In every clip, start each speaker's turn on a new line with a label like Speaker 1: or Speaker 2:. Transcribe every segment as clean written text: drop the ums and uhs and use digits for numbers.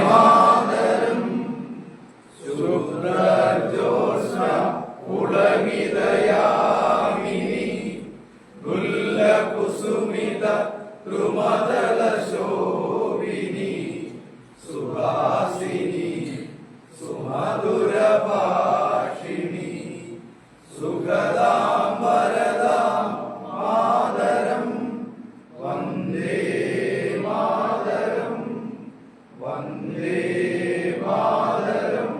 Speaker 1: Mataram ശുഭ്രജോത്സ്ന പുളകിതയാമിനി ഗുല്ലകുസുമിത ദ്രുമദല ശോഭിനി Suhasini സുമധുരഭാഷിണി സുഖദാം വരദാം Mataram Vande Mataram Vande Mataram.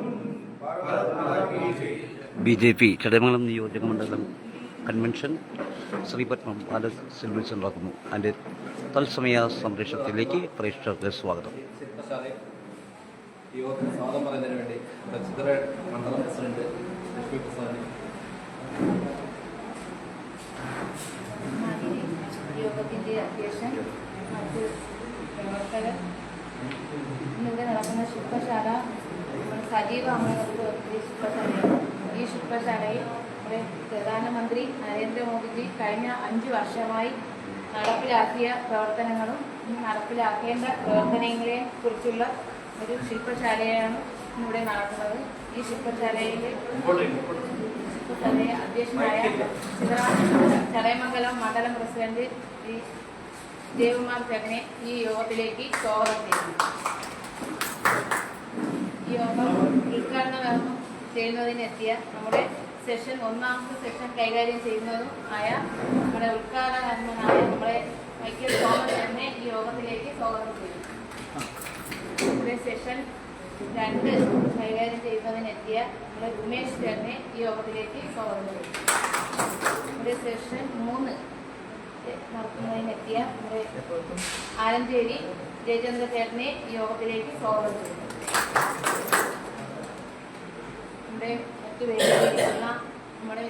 Speaker 2: BJP Chadayamangalam നിയോജകമണ്ഡലം convention Sreepadmam ബാലസ് celebration നടക്കുന്നു. അതിൻ്റെ തത്സമയ സംപ്രേഷണത്തിലേക്ക് പ്രേക്ഷകർക്ക് സ്വാഗതം.
Speaker 3: യോഗത്തിന് സ്വാഗതം പറയുന്നതിന് വേണ്ടി ചിത്ര മണ്ഡലം പ്രസിഡന്റ് ലക്ഷ്മി പ്രസാദ്.
Speaker 4: യോഗത്തിൻ്റെ അധ്യക്ഷൻ, മറ്റ് പ്രവർത്തകർ, ഇന്നിവിടെ നടക്കുന്ന ശില്പശാല സജീവമാകുന്നത് ശില്പശാലയാണ്. ഈ ശില്പശാലയിൽ നമ്മുടെ പ്രധാനമന്ത്രി നരേന്ദ്രമോദിജി കഴിഞ്ഞ 5 വർഷമായി നടപ്പിലാക്കിയ പ്രവർത്തനങ്ങളും നടപ്പിലാക്കേണ്ട പ്രവർത്തനങ്ങളെ കുറിച്ചുള്ള ഒരു ശില്പശാലയാണ് ഇവിടെ നടക്കുന്നത്. ഈ ശില്പശാലയെ അധ്യക്ഷനായ ചടയമംഗലം മണ്ഡലം പ്രസിഡന്റ് ജയകുമാർ ചേട്ടനെ ഈ യോഗത്തിലേക്ക് സ്വാഗതം ചെയ്യുന്നു. ഈ യോഗം ഉദ്ഘാടനം ചെയ്യുന്നതിനെത്തിയ നമ്മുടെ ഒന്നാമത്തെ സെഷൻ കൈകാര്യം ചെയ്യുന്നതും ആയ നമ്മുടെ ഉദ്ഘാടകനായ നമ്മുടെ മൈക്കൽ തോമസ് ചേട്ടനെ ഈ യോഗത്തിലേക്ക് സ്വാഗതം ചെയ്യുന്നു. നമ്മുടെ സെഷൻ 2 കൈകാര്യം ചെയ്യുന്നതിനെത്തിയ നമ്മുടെ ഉമേഷ് ചേട്ടനെ ഈ യോഗത്തിലേക്ക് സ്വാഗതം ചെയ്യുന്നു. നമ്മുടെ സെഷൻ 3 നടത്തുന്നതിനെത്തിയ നമ്മുടെ ആലഞ്ചേരി ജയചന്ദ്ര ചേട്ടനെ ഈ യോഗത്തിലേക്ക് സ്വാഗതം ചെയ്യുന്നു. നമ്മുടെ മറ്റു വേദികളിലുള്ള നമ്മുടെ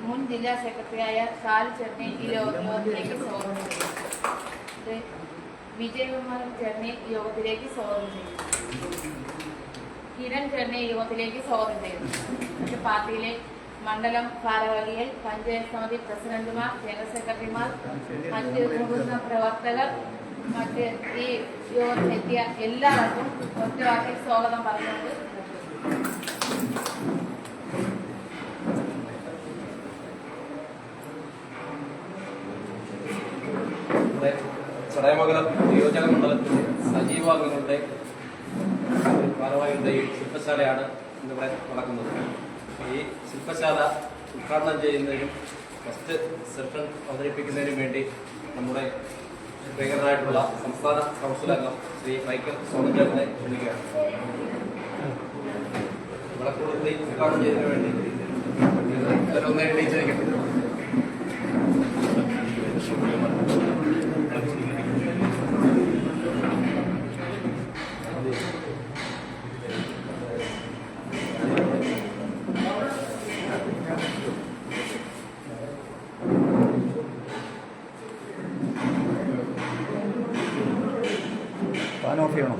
Speaker 4: മുൻ ജില്ലാ സെക്രട്ടറിയായ ഷാൽ ചേട്ടനെ ഈ യോഗത്തിലേക്ക് സ്വാഗതം ചെയ്യുന്നു. വിജയകുമാർ ചേട്ടനെ ഈ യോഗത്തിലേക്ക് സ്വാഗതം ചെയ്യുന്നു. കിരൺ ചേട്ടനെ ഈ യോഗത്തിലേക്ക് സ്വാഗതം ചെയ്യുന്നു. മറ്റ് പാർട്ടിയിലെ മണ്ഡലം ഭാരവാഹികൾ, പഞ്ചായത്ത് സമിതി പ്രസിഡന്റുമാർ, ജനറൽ സെക്രട്ടറിമാർ, മറ്റ് മുതിർന്ന പ്രവർത്തകർ, മറ്റ് ഈ യോഗത്തിലെത്തിയ എല്ലാവർക്കും ഒറ്റവാക്കിൽ സ്വാഗതം പറഞ്ഞുകൊണ്ട്
Speaker 3: ചടയമംഗലം നിയോജക മണ്ഡലത്തിലെ സജീവാംഗങ്ങളുടെ ഭാരവാഹികളുടെ ഈ ശില്പശാലയാണ് ഇന്നിവിടെ നടക്കുന്നത്. ഈ ശില്പശാല ഉദ്ഘാടനം ചെയ്യുന്നതിനും ഫസ്റ്റ് സെഷൻ അവതരിപ്പിക്കുന്നതിനും വേണ്ടി നമ്മുടെ പ്രിയങ്കരനായിട്ടുള്ള സംസ്ഥാന കൗൺസിൽ അംഗം ശ്രീ മൈക്കൽ സോമചേട്ടനെ ക്ഷണിക്കുകയാണ്. വിളക്കുകൊടുത്തി ഉദ്ഘാടനം ചെയ്യുന്നതിന് വേണ്ടി ഒന്ന് എണ്ണീച്ചിരിക്കുന്നു.
Speaker 2: ഓഫ് ചെയ്യണം.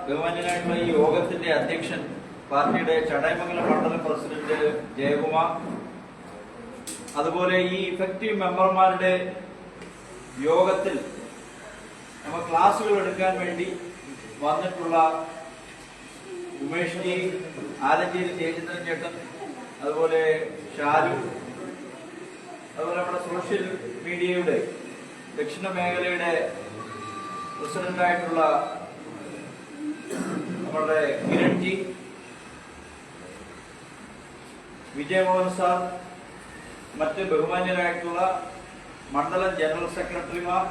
Speaker 5: ബഹുമാന്യനായിട്ടുള്ള ഈ യോഗത്തിന്റെ അധ്യക്ഷൻ പാർട്ടിയുടെ ചടയമംഗലം മണ്ഡലം പ്രസിഡന്റ് ജയകുമാർ, അതുപോലെ ഈ ഇഫക്റ്റീവ് മെമ്പർമാരുടെ യോഗത്തിൽ നമ്മൾ ക്ലാസുകൾ എടുക്കാൻ വേണ്ടി വന്നിട്ടുള്ള ഉമേഷ് ജി, ആലഞ്ചേരി ജയചന്ദ്രൻ ചേട്ടൻ, അതുപോലെ ഷാരു, അതുപോലെ നമ്മുടെ സോഷ്യൽ മീഡിയയുടെ ദക്ഷിണ മേഖലയുടെ പ്രസിഡന്റായിട്ടുള്ള നമ്മുടെ കിരൺജി, വിജയമോഹൻ സാർ, മറ്റ് ബഹുമാന്യരായിട്ടുള്ള മണ്ഡലം ജനറൽ സെക്രട്ടറിമാർ,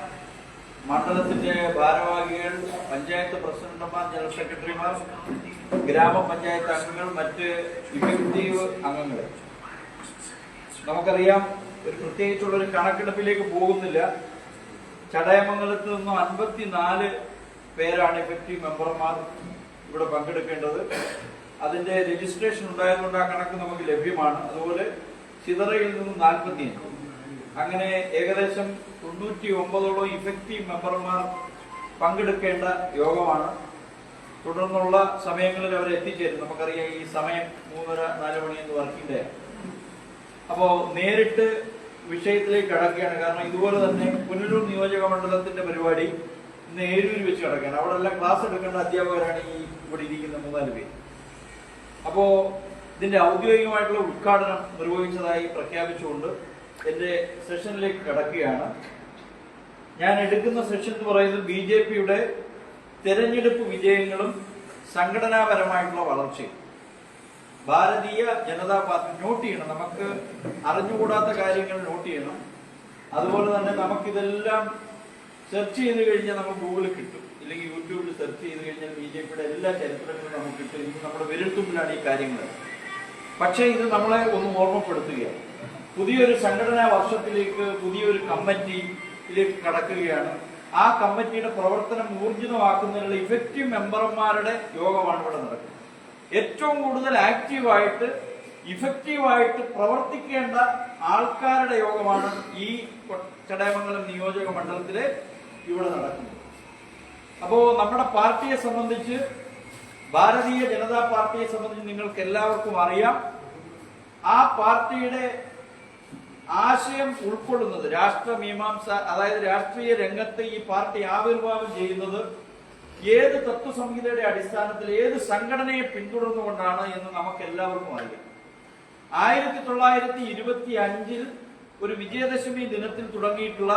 Speaker 5: മണ്ഡലത്തിന്റെ ഭാരവാഹികൾ, പഞ്ചായത്ത് പ്രസിഡന്റുമാർ, ജനറൽ സെക്രട്ടറിമാർ, ഗ്രാമപഞ്ചായത്ത് അംഗങ്ങൾ, മറ്റ് ഇഫക്റ്റീവ് അംഗങ്ങൾ. നമുക്കറിയാം, ഒരു പ്രത്യേകിച്ചുള്ള ഒരു കണക്കെടുപ്പിലേക്ക് പോകുന്നില്ല. ചടയമംഗലത്ത് നിന്നും 54 പേരാണ് ഇഫക്റ്റീവ് മെമ്പർമാർ ഇവിടെ പങ്കെടുക്കേണ്ടത്. അതിന്റെ രജിസ്ട്രേഷൻ ഉണ്ടായതുകൊണ്ട് ആ കണക്ക് നമുക്ക് ലഭ്യമാണ്. അതുപോലെ ചിതറയിൽ നിന്നും 45. അങ്ങനെ ഏകദേശം 99ഓളം ഇഫക്റ്റീവ് മെമ്പർമാർ പങ്കെടുക്കേണ്ട യോഗമാണ്. തുടർന്നുള്ള സമയങ്ങളിൽ അവർ എത്തിച്ചേരും. നമുക്കറിയാം, ഈ സമയം 3:30-4 മണി എന്ന് വർക്കിംഗ് ഡേ. അപ്പോ നേരിട്ട് വിഷയത്തിലേക്ക് കടക്കുകയാണ്. കാരണം ഇതുപോലെ തന്നെ പുനലൂർ നിയോജക മണ്ഡലത്തിന്റെ പരിപാടി ഇന്ന് ഏരൂരിൽ വെച്ച് കിടക്കുകയാണ്. അവിടെ എല്ലാം ക്ലാസ് എടുക്കേണ്ട അധ്യാപകരാണ് ഈ ഇവിടെ ഇരിക്കുന്ന 3-4 പേര്. അപ്പോ ഇതിന്റെ ഔദ്യോഗികമായിട്ടുള്ള ഉദ്ഘാടനം നിർവഹിച്ചതായി പ്രഖ്യാപിച്ചുകൊണ്ട് എന്റെ സെഷനിലേക്ക് കടക്കുകയാണ്. ഞാൻ എടുക്കുന്ന സെഷൻ എന്ന് പറയുന്നത് BJPയുടെ തെരഞ്ഞെടുപ്പ് വിജയങ്ങളും സംഘടനാപരമായിട്ടുള്ള വളർച്ചയും. ഭാരതീയ ജനതാ പാർട്ടി നോട്ട് ചെയ്യണം. നമുക്ക് അറിഞ്ഞുകൂടാത്ത കാര്യങ്ങൾ നോട്ട് ചെയ്യണം. അതുപോലെ തന്നെ നമുക്കിതെല്ലാം സെർച്ച് ചെയ്ത് കഴിഞ്ഞാൽ നമുക്ക് ഗൂഗിളിൽ കിട്ടും, ഇല്ലെങ്കിൽ യൂട്യൂബിൽ സെർച്ച് ചെയ്ത് കഴിഞ്ഞാൽ BJPയുടെ എല്ലാ ചരിത്രങ്ങളും നമുക്ക് കിട്ടും. ഇത് നമ്മുടെ വിരൽത്തുമ്പിലാണ് ഈ കാര്യങ്ങൾ. പക്ഷേ ഇത് നമ്മളെ ഒന്ന് ഓർമ്മപ്പെടുത്തുകയാണ്. പുതിയൊരു സംഘടനാ വർഷത്തിലേക്ക് പുതിയൊരു കമ്മിറ്റിയിലേക്ക് കടക്കുകയാണ്. ആ കമ്മിറ്റിയുടെ പ്രവർത്തനം ഊർജിതമാക്കുന്നതിനുള്ള ഇഫക്റ്റീവ് മെമ്പർമാരുടെ യോഗമാണ് ഇവിടെ നടക്കുന്നത്. ഏറ്റവും കൂടുതൽ ആക്റ്റീവായിട്ട് ഇഫക്റ്റീവായിട്ട് പ്രവർത്തിക്കേണ്ട ആൾക്കാരുടെ യോഗമാണ് ഈ ചടയമംഗലം നിയോജക മണ്ഡലത്തിലെ ഇവിടെ നടക്കുന്നത്. അപ്പോ നമ്മുടെ പാർട്ടിയെ സംബന്ധിച്ച്, ഭാരതീയ ജനതാ പാർട്ടിയെ സംബന്ധിച്ച് നിങ്ങൾക്ക് എല്ലാവർക്കും അറിയാം. ആ പാർട്ടിയുടെ ആശയം ഉൾക്കൊള്ളുന്നത് രാഷ്ട്രമീമാംസ, അതായത് രാഷ്ട്രീയ രംഗത്ത് ഈ പാർട്ടി ആവിർഭാവം ചെയ്യുന്നത് ഏത് തത്വസംഹിതയുടെ അടിസ്ഥാനത്തിൽ, ഏത് സംഘടനയെ പിന്തുടർന്നുകൊണ്ടാണ് എന്ന് നമുക്ക് എല്ലാവർക്കും അറിയാം. 1925 ഒരു വിജയദശമി ദിനത്തിൽ തുടങ്ങിയിട്ടുള്ള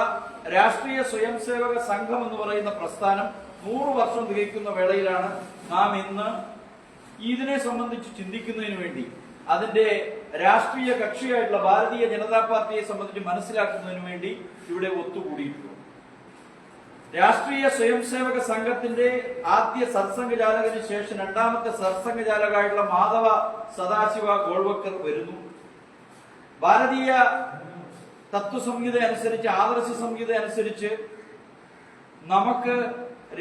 Speaker 5: രാഷ്ട്രീയ സ്വയംസേവക സംഘം എന്ന് പറയുന്ന പ്രസ്ഥാനം 100 വർഷം തികയ്ക്കുന്ന വേളയിലാണ് നാം ഇന്ന് ഇതിനെ സംബന്ധിച്ച് ചിന്തിക്കുന്നതിന് വേണ്ടി, അതിന്റെ രാഷ്ട്രീയ കക്ഷിയായിട്ടുള്ള ഭാരതീയ ജനതാ പാർട്ടിയെ സംബന്ധിച്ച് മനസ്സിലാക്കുന്നതിന് വേണ്ടി ഇവിടെ ഒത്തുകൂടിയിട്ടുള്ളത്. രാഷ്ട്രീയ സ്വയംസേവക സംഘത്തിന്റെ ആദ്യ സർസംഘചാലകന് ശേഷം രണ്ടാമത്തെ സർസംഘചാലകായിട്ടുള്ള മാധവ സദാശിവ ഗോൾവക്കർ വരുന്നു. ഭാരതീയ തത്വസംഹിത അനുസരിച്ച്, ആദർശ സംഹിത അനുസരിച്ച് നമുക്ക്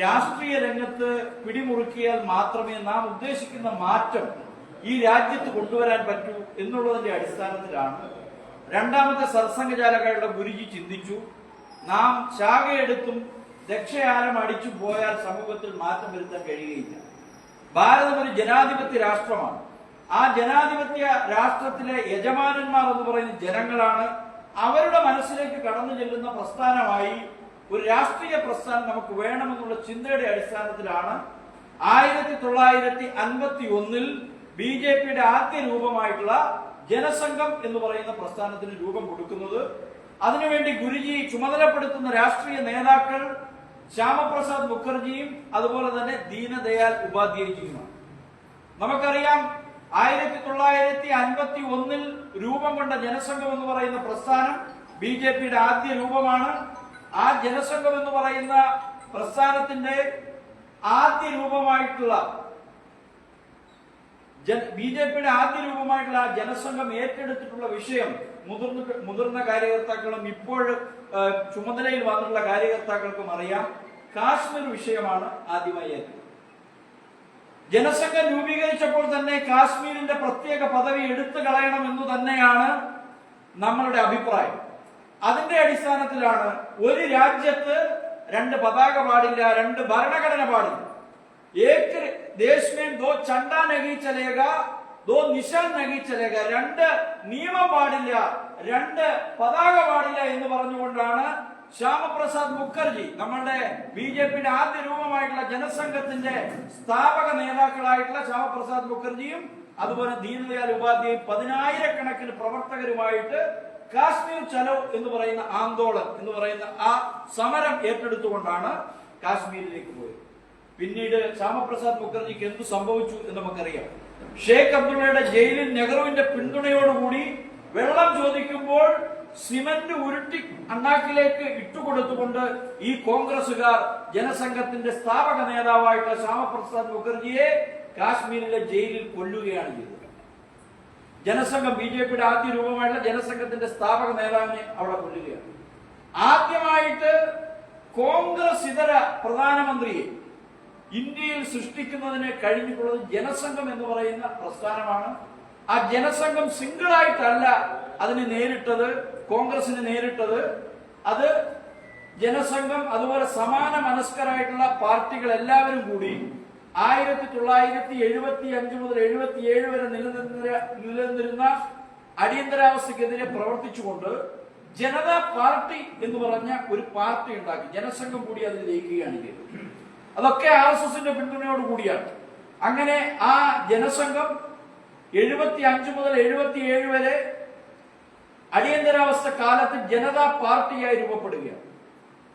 Speaker 5: രാഷ്ട്രീയ രംഗത്ത് പിടിമുറുക്കിയാൽ മാത്രമേ നാം ഉദ്ദേശിക്കുന്ന മാറ്റം ഈ രാജ്യത്ത് കൊണ്ടുവരാൻ പറ്റൂ എന്നുള്ളതിന്റെ അടിസ്ഥാനത്തിലാണ് രണ്ടാമത്തെ സർസംഘചാലകായിട്ടുള്ള ഗുരുജി ചിന്തിച്ചു, നാം ശാഖയെടുത്തും ദക്ഷയാനം അടിച്ചു പോയാൽ സമൂഹത്തിൽ മാറ്റം വരുത്താൻ കഴിയുകയില്ല. ഭാരതം ഒരു ജനാധിപത്യ രാഷ്ട്രമാണ്. ആ ജനാധിപത്യ രാഷ്ട്രത്തിലെ യജമാനന്മാർ എന്ന് പറയുന്ന ജനങ്ങളാണ്. അവരുടെ മനസ്സിലേക്ക് കടന്നു ചെല്ലുന്ന പ്രസ്ഥാനമായി ഒരു രാഷ്ട്രീയ പ്രസ്ഥാനം നമുക്ക് വേണമെന്നുള്ള ചിന്തയുടെ അടിസ്ഥാനത്തിലാണ് 1951 BJPയുടെ ആദ്യ രൂപമായിട്ടുള്ള ജനസംഘം എന്ന് പറയുന്ന പ്രസ്ഥാനത്തിന് രൂപം കൊടുക്കുന്നത്. അതിനുവേണ്ടി ഗുരുജി ചുമതലപ്പെടുത്തുന്ന രാഷ്ട്രീയ നേതാക്കൾ ശ്യാമപ്രസാദ് മുഖർജിയും അതുപോലെ തന്നെ ദീനദയാൽ ഉപാധ്യായജിയുമാണ്. നമുക്കറിയാം, 1951 രൂപം കൊണ്ട ജനസംഘം എന്ന് പറയുന്ന പ്രസ്ഥാനം BJPയുടെ ആദ്യ രൂപമാണ്. ആ ജനസംഘം എന്ന് പറയുന്ന പ്രസ്ഥാനത്തിന്റെ ആദ്യ രൂപമായിട്ടുള്ള BJPയുടെ ആദ്യ രൂപമായിട്ടുള്ള ആ ജനസംഘം ഏറ്റെടുത്തിട്ടുള്ള വിഷയം മുതിർന്ന കാര്യകർത്താക്കളും ഇപ്പോൾ ചുമതലയിൽ വന്നിട്ടുള്ള കാര്യകർത്താക്കൾക്കും അറിയാം. കാശ്മീർ വിഷയമാണ് ആദ്യമായി ഏറ്റെടുത്തത്. ജനസംഘം രൂപീകരിച്ചപ്പോൾ തന്നെ കാശ്മീരിന്റെ പ്രത്യേക പദവി എടുത്തു കളയണം എന്ന് തന്നെയാണ് നമ്മളുടെ അഭിപ്രായം. അതിന്റെ അടിസ്ഥാനത്തിലാണ് ഒരു രാജ്യത്ത് 2 പതാക പാടില്ല, 2 ഭരണഘടന പാടില്ല. देश में 2 चंडा नहीं चलेगा, 2 निशान नहीं चलेगा, 2 നിയമം പാടില്ല, 2 പതാക പാടില്ല എന്ന് പറഞ്ഞുകൊണ്ടാണ് ശ്യാമപ്രസാദ് മുഖർജി, നമ്മളുടെ ബിജെപിയുടെ ആദ്യ രൂപമായിട്ടുള്ള ജനസംഘത്തിന്റെ സ്ഥാപക നേതാക്കളായിട്ടുള്ള ശ്യാമപ്രസാദ് മുഖർജിയും അതുപോലെ ദീനദയാൽ ഉപാധ്യായും 10,000-കണക്കിന് പ്രവർത്തകരുമായിട്ട് കാശ്മീർ ചലോ എന്ന് പറയുന്ന ആന്തോളൻ എന്ന് പറയുന്ന ആ സമരം ഏറ്റെടുത്തുകൊണ്ടാണ് കാശ്മീരിലേക്ക് പോയത്. പിന്നീട് ശ്യാമപ്രസാദ് മുഖർജിക്ക് എന്ത് സംഭവിച്ചു എന്ന് നമുക്കറിയാം. ഷേഖ് അബ്ദുള്ളയുടെ ജയിലിൽ നെഹ്റുവിന്റെ പിന്തുണയോടുകൂടി വെള്ളം ചോദിക്കുമ്പോൾ സിമന്റ് ഉരുട്ടി അണ്ണാക്കിലേക്ക് ഇട്ടുകൊടുത്തുകൊണ്ട് ഈ കോൺഗ്രസുകാർ ജനസംഘത്തിന്റെ സ്ഥാപക നേതാവായിട്ടുള്ള ശ്യാമപ്രസാദ് മുഖർജിയെ കാശ്മീരിലെ ജയിലിൽ കൊല്ലുകയാണ് ചെയ്തത്. ജനസംഘം, ബിജെപിയുടെ ആദ്യ രൂപമായിട്ടുള്ള ജനസംഘത്തിന്റെ സ്ഥാപക നേതാവിനെ അവിടെ കൊല്ലുകയാണ്. ആദ്യമായിട്ട് കോൺഗ്രസ് ഇതര പ്രധാനമന്ത്രിയെ ഇന്ത്യയിൽ സൃഷ്ടിക്കുന്നതിന് കഴിഞ്ഞിട്ടുള്ളത് ജനസംഘം എന്ന് പറയുന്ന പ്രസ്ഥാനമാണ്. ആ ജനസംഘം സിംഗിളായിട്ടല്ല അതിനെ നേരിട്ടത്, കോൺഗ്രസിനെ നേരിട്ടത്. അത് ജനസംഘം അതുപോലെ സമാന മനസ്കരായിട്ടുള്ള പാർട്ടികൾ എല്ലാവരും കൂടി 1975 മുതൽ 77 വരെ നിലനിന്നിരുന്ന അടിയന്തരാവസ്ഥക്കെതിരെ പ്രവർത്തിച്ചുകൊണ്ട് ജനതാ പാർട്ടി എന്ന് പറഞ്ഞ ഒരു പാർട്ടി ഉണ്ടാക്കി. ജനസംഘം കൂടി അതിൽ ലയിക്കുകയാണ് ചെയ്തത്. അതൊക്കെ RSSന്റെ പിന്തുണയോട് കൂടിയാണ്. അങ്ങനെ ആ ജനസംഘം 75 മുതൽ 77 വരെ അടിയന്തരാവസ്ഥ കാലത്ത് ജനതാ പാർട്ടിയായി രൂപപ്പെടുകയാണ്.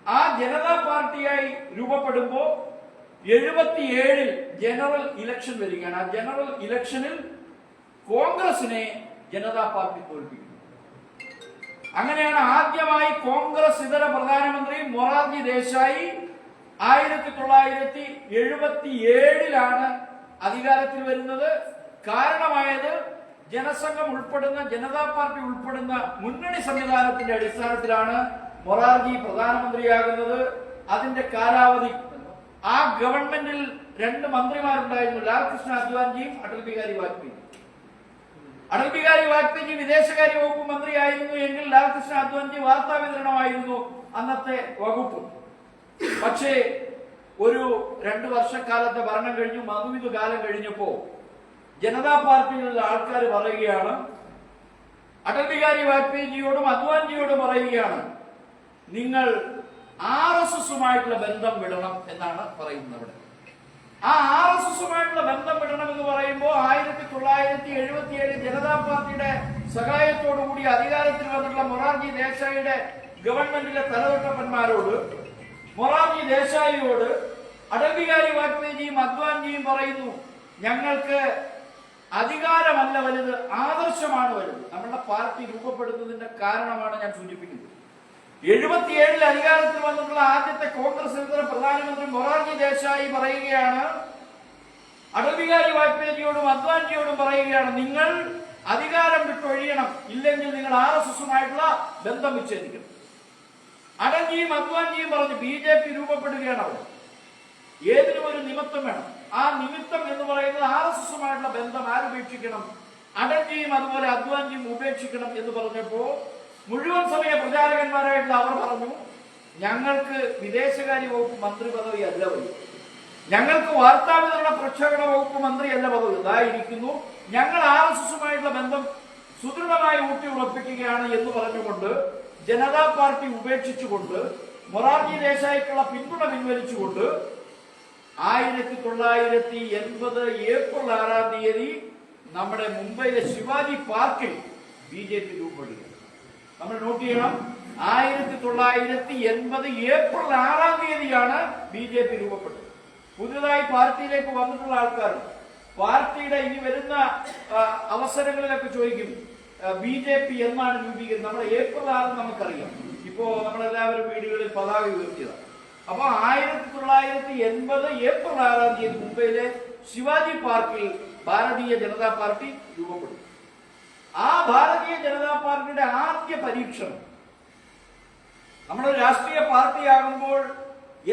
Speaker 5: ആ ജനതാ പാർട്ടിയായി രൂപപ്പെടുമ്പോൾ 77-ൽ ജനറൽ ഇലക്ഷൻ വരികയാണ്. ആ ജനറൽ ഇലക്ഷനിൽ കോൺഗ്രസിനെ ജനതാ പാർട്ടി തോൽപ്പിക്കുന്നു. അങ്ങനെയാണ് ആദ്യമായി കോൺഗ്രസ് ഇതര പ്രധാനമന്ത്രി മൊറാർജി ദേശായി 1977-ലാണ് അധികാരത്തിൽ വരുന്നത്. കാരണമായത് ജനസംഘം ഉൾപ്പെടുന്ന ജനതാ പാർട്ടി ഉൾപ്പെടുന്ന മുന്നണി സംവിധാനത്തിന്റെ അടിസ്ഥാനത്തിലാണ് മൊറാർജി പ്രധാനമന്ത്രിയാകുന്നത്. അതിന്റെ കാലാവധി, ആ ഗവൺമെന്റിൽ 2 മന്ത്രിമാരുണ്ടായിരുന്നു, ലാൽകൃഷ്ണ അദ്വാനിജിയും അടൽ ബിഹാരി വാജ്പേയി. അടൽ ബിഹാരി വാജ്പേയി വിദേശകാര്യ വകുപ്പ് മന്ത്രിയായിരുന്നു എങ്കിൽ ലാൽകൃഷ്ണ അദ്വാനിജി വാർത്താ വിതരണമായിരുന്നു അന്നത്തെ വകുപ്പ്. പക്ഷേ ഒരു 2 വർഷക്കാലത്തെ ഭരണം കഴിഞ്ഞു, മധുവിധ കാലം കഴിഞ്ഞപ്പോ ജനതാ പാർട്ടിയിലുള്ള ആൾക്കാർ പറയുകയാണ്, അടൽ ബിഹാരി വാജ്പേയിജിയോടും അദ്വാനിജിയോടും പറയുകയാണ്, നിങ്ങൾ RSSുമായിട്ടുള്ള ബന്ധം വിടണം എന്നാണ് പറയുന്നത്. അവിടെ ആ RSSുമായിട്ടുള്ള ബന്ധം വിടണം എന്ന് പറയുമ്പോൾ 1977 ജനതാ പാർട്ടിയുടെ സഹായത്തോടുകൂടി അധികാരത്തിൽ വന്നിട്ടുള്ള മൊറാർജി ദേശായിയുടെ ഗവൺമെന്റിലെ തലതൊട്ടപ്പന്മാരോട്, മൊറാർജി ദേശായിയോട് അടൽ ബിഹാരി വാജ്പേയിജിയും അദ്വാനിജിയും പറയുന്നു, ഞങ്ങൾക്ക് അധികാരമല്ല വലുത്, ആദർശമാണ് വലുത്. നമ്മുടെ പാർട്ടി രൂപപ്പെടുന്നതിന്റെ കാരണമാണ് ഞാൻ സൂചിപ്പിക്കുന്നത്. 77-ൽ അധികാരത്തിൽ വന്നിട്ടുള്ള ആദ്യത്തെ കോൺഗ്രസ് ഇതര പ്രധാനമന്ത്രി മൊറാർജി ദേശായി പറയുകയാണ്, അടൽ ബിഹാരി വാജ്പേയിജിയോടും അദ്വാനിജിയോടും പറയുകയാണ്, നിങ്ങൾ അധികാരം വിട്ടൊഴിയണം, ഇല്ലെങ്കിൽ നിങ്ങൾ RSSുമായിട്ടുള്ള ബന്ധം വിച്ഛേദിക്കണം. അടൽജിയും അദ്വാനിജിയും പറഞ്ഞു, BJP രൂപപ്പെടുകയാണ്. അവിടെ ഏതിനും ഒരു നിമിത്തം വേണം. ആ നിമിത്തം എന്ന് പറയുന്നത് RSSുമായിട്ടുള്ള ബന്ധം ആരുപേക്ഷിക്കണം, അടൽജിയും അതുപോലെ അദ്വാനിജിയും ഉപേക്ഷിക്കണം എന്ന് പറഞ്ഞപ്പോ മുഴുവൻ സമയ പ്രചാരകന്മാരായിട്ടുള്ള അവർ പറഞ്ഞു, ഞങ്ങൾക്ക് വിദേശകാര്യ വകുപ്പ് മന്ത്രി പദവി അല്ല വരും, ഞങ്ങൾക്ക് വാർത്താ വിതരണ പ്രക്ഷേപണ വകുപ്പ് മന്ത്രി അല്ല പദവി, ഇതായിരിക്കുന്നു, ഞങ്ങൾ RSSുമായിട്ടുള്ള ബന്ധം സുദൃഢമായി ഊട്ടി ഉറപ്പിക്കുകയാണ് എന്ന് പറഞ്ഞുകൊണ്ട് ജനതാ പാർട്ടി ഉപേക്ഷിച്ചുകൊണ്ട് മൊറാർജി ദേശായിക്കുള്ള പിന്തുണ പിൻവലിച്ചുകൊണ്ട് 1980 ഏപ്രിൽ 6-ാം തീയതി നമ്മുടെ മുംബൈയിലെ ശിവാജി പാർക്കിൽ BJP രൂപപ്പെടുകയാണ്. നമ്മൾ നോട്ട് ചെയ്യണം, 1980 ഏപ്രിൽ 6-ാം തീയതിയാണ് BJP രൂപപ്പെട്ടത്. പുതുതായി പാർട്ടിയിലേക്ക് വന്നിട്ടുള്ള ആൾക്കാർ പാർട്ടിയുടെ ഇനി വരുന്ന അവസരങ്ങളിലൊക്കെ ചോദിക്കും, BJP എന്നാണ് രൂപീകരിക്കുന്നത്. നമ്മുടെ ഏപ്രിൽ 6 നമുക്കറിയാം. ഇപ്പോ നമ്മളെല്ലാവരും വീടുകളിൽ പതാക ഉയർത്തിയതാണ്. അപ്പൊ 1980 ഏപ്രിൽ 6-ാം തീയതി മുംബൈയിലെ ശിവാജി പാർക്കിൽ ഭാരതീയ ജനതാ പാർട്ടി രൂപപ്പെടും. ആ ഭാരതീയ ജനതാ പാർട്ടിയുടെ ആദ്യ പരീക്ഷണം, നമ്മുടെ രാഷ്ട്രീയ പാർട്ടിയാകുമ്പോൾ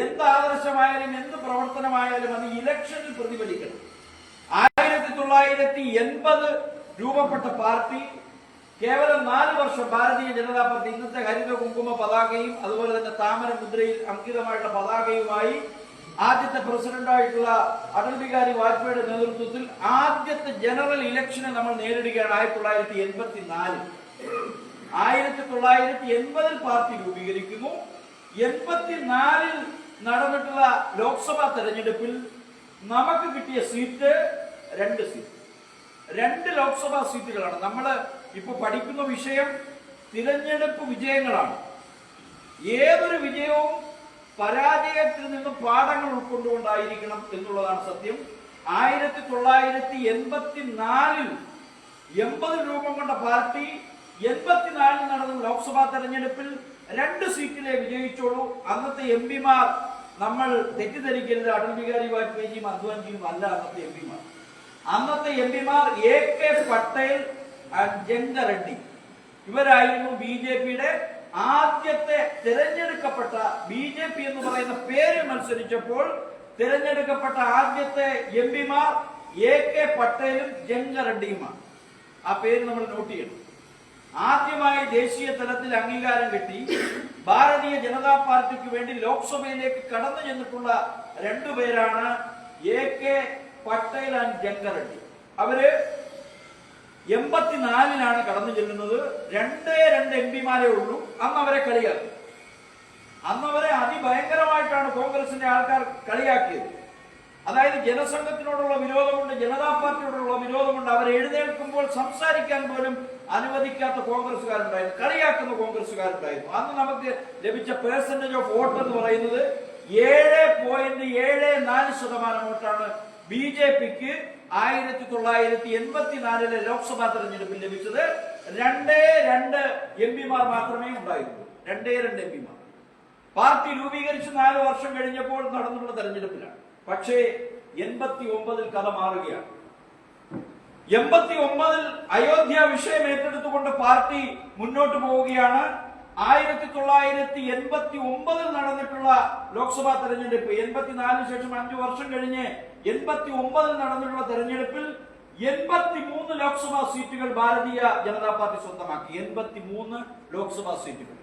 Speaker 5: എന്ത് ആദർശമായാലും എന്ത് പ്രവർത്തനമായാലും അത് ഇലക്ഷനിൽ പ്രതിഫലിക്കണം. 1980 രൂപപ്പെട്ട പാർട്ടി കേവലം 4 വർഷം ഭാരതീയ ജനതാ പാർട്ടി ഇന്നത്തെ ഹരിത കുങ്കുമ പതാകയും അതുപോലെ തന്നെ താമര മുദ്രയിൽ അങ്കിതമായിട്ടുള്ള പതാകയുമായി ആദ്യത്തെ പ്രസിഡന്റായിട്ടുള്ള അടൽ ബിഹാരി വാജ്പേയിയുടെ നേതൃത്വത്തിൽ ആദ്യത്തെ ജനറൽ ഇലക്ഷനെ നമ്മൾ നേരിടുകയാണ് 1984. 1980 പാർട്ടി രൂപീകരിക്കുന്നു. 84 നടന്നിട്ടുള്ള ലോക്സഭാ തെരഞ്ഞെടുപ്പിൽ നമുക്ക് കിട്ടിയ സീറ്റ് 2 സീറ്റ്. 2 ലോക്സഭാ സീറ്റുകളാണ്. നമ്മൾ ഇപ്പൊ പഠിക്കുന്ന വിഷയം തിരഞ്ഞെടുപ്പ് വിജയങ്ങളാണ്. ഏതൊരു വിജയവും പരാജയത്തിൽ നിന്ന് പാഠങ്ങൾ ഉൾക്കൊണ്ടുകൊണ്ടായിരിക്കണം എന്നുള്ളതാണ് സത്യം. 1984 80 രൂപം കൊണ്ട പാർട്ടി 84 നടന്ന ലോക്സഭാ തെരഞ്ഞെടുപ്പിൽ 2 സീറ്റിലെ വിജയിച്ചോളൂ. അന്നത്തെ എംപിമാർ നമ്മൾ തെറ്റിദ്ധരിക്കരുത്, അടൽ ബിഹാരി വാജ്പേയിജിയും അദ്വാനിജിയും അല്ല അന്നത്തെ എംപിമാർ. അന്നത്തെ എംപിമാർ AK പട്ടേൽ, ജംഗ റെഡ്ഡി ഇവരായിരുന്നു BJPയുടെ ആദ്യത്തെ തിരഞ്ഞെടുക്കപ്പെട്ട, BJP എന്ന് പറയുന്ന പേര് മത്സരിച്ചപ്പോൾ തിരഞ്ഞെടുക്കപ്പെട്ട ആദ്യത്തെ എംപിമാർ AK പട്ടേലും ജംഗ റെഡ്ഡിയുമാണ്. ആ പേര് നമ്മൾ നോട്ട് ചെയ്യണം. ആദ്യമായി ദേശീയ തലത്തിൽ അംഗീകാരം കിട്ടി ഭാരതീയ ജനതാ പാർട്ടിക്ക് വേണ്ടി ലോക്സഭയിലേക്ക് കടന്നു ചെന്നിട്ടുള്ള 2 പേരാണ് AK പട്ടേൽ ആൻഡ് ജംഗ റെഡ്ഡി. അവര് 84 കടന്നു ചെല്ലുന്നത്. 2 എംപിമാരേ ഉള്ളൂ. അന്ന് അവരെ കളിയാക്കി. അന്നവരെ അതിഭയങ്കരമായിട്ടാണ് കോൺഗ്രസിന്റെ ആൾക്കാർ കളിയാക്കിയത്. അതായത് ജനസംഘത്തിനോടുള്ള വിരോധമുണ്ട്, ജനതാ പാർട്ടിയോടുള്ള വിരോധമുണ്ട്. അവർ എഴുന്നേൽക്കുമ്പോൾ സംസാരിക്കാൻ പോലും അനുവദിക്കാത്ത കോൺഗ്രസ്സുകാരുണ്ടായിരുന്നു, കളിയാക്കുന്ന കോൺഗ്രസ്സുകാരുണ്ടായിരുന്നു. അന്ന് നമുക്ക് ലഭിച്ച പെർസെന്റേജ് ഓഫ് വോട്ട് എന്ന് പറയുന്നത് 7.74% വോട്ടാണ് BJPക്ക് 1984 ലോക്സഭാ തെരഞ്ഞെടുപ്പിൽ ലഭിച്ചത്. 2 എംപിമാർ മാത്രമേ ഉണ്ടായിരുന്നുള്ളൂ. 2 എംപിമാർ. പാർട്ടി രൂപീകരിച്ച് 4 വർഷം കഴിഞ്ഞപ്പോൾ നടന്നിട്ടുള്ള തെരഞ്ഞെടുപ്പിലാണ്. പക്ഷേ 89 കഥ മാറുകയാണ്. 89 അയോധ്യ വിഷയം ഏറ്റെടുത്തുകൊണ്ട് പാർട്ടി മുന്നോട്ട് പോവുകയാണ്. 1989 നടന്നിട്ടുള്ള ലോക്സഭാ തെരഞ്ഞെടുപ്പ്, 84 ശേഷം 5 വർഷം കഴിഞ്ഞ് 89 നടന്നിട്ടുള്ള തെരഞ്ഞെടുപ്പിൽ 83 ലോക്സഭാ സീറ്റുകൾ ഭാരതീയ ജനതാ പാർട്ടി സ്വന്തമാക്കി. 83 ലോക്സഭാ സീറ്റുകൾ.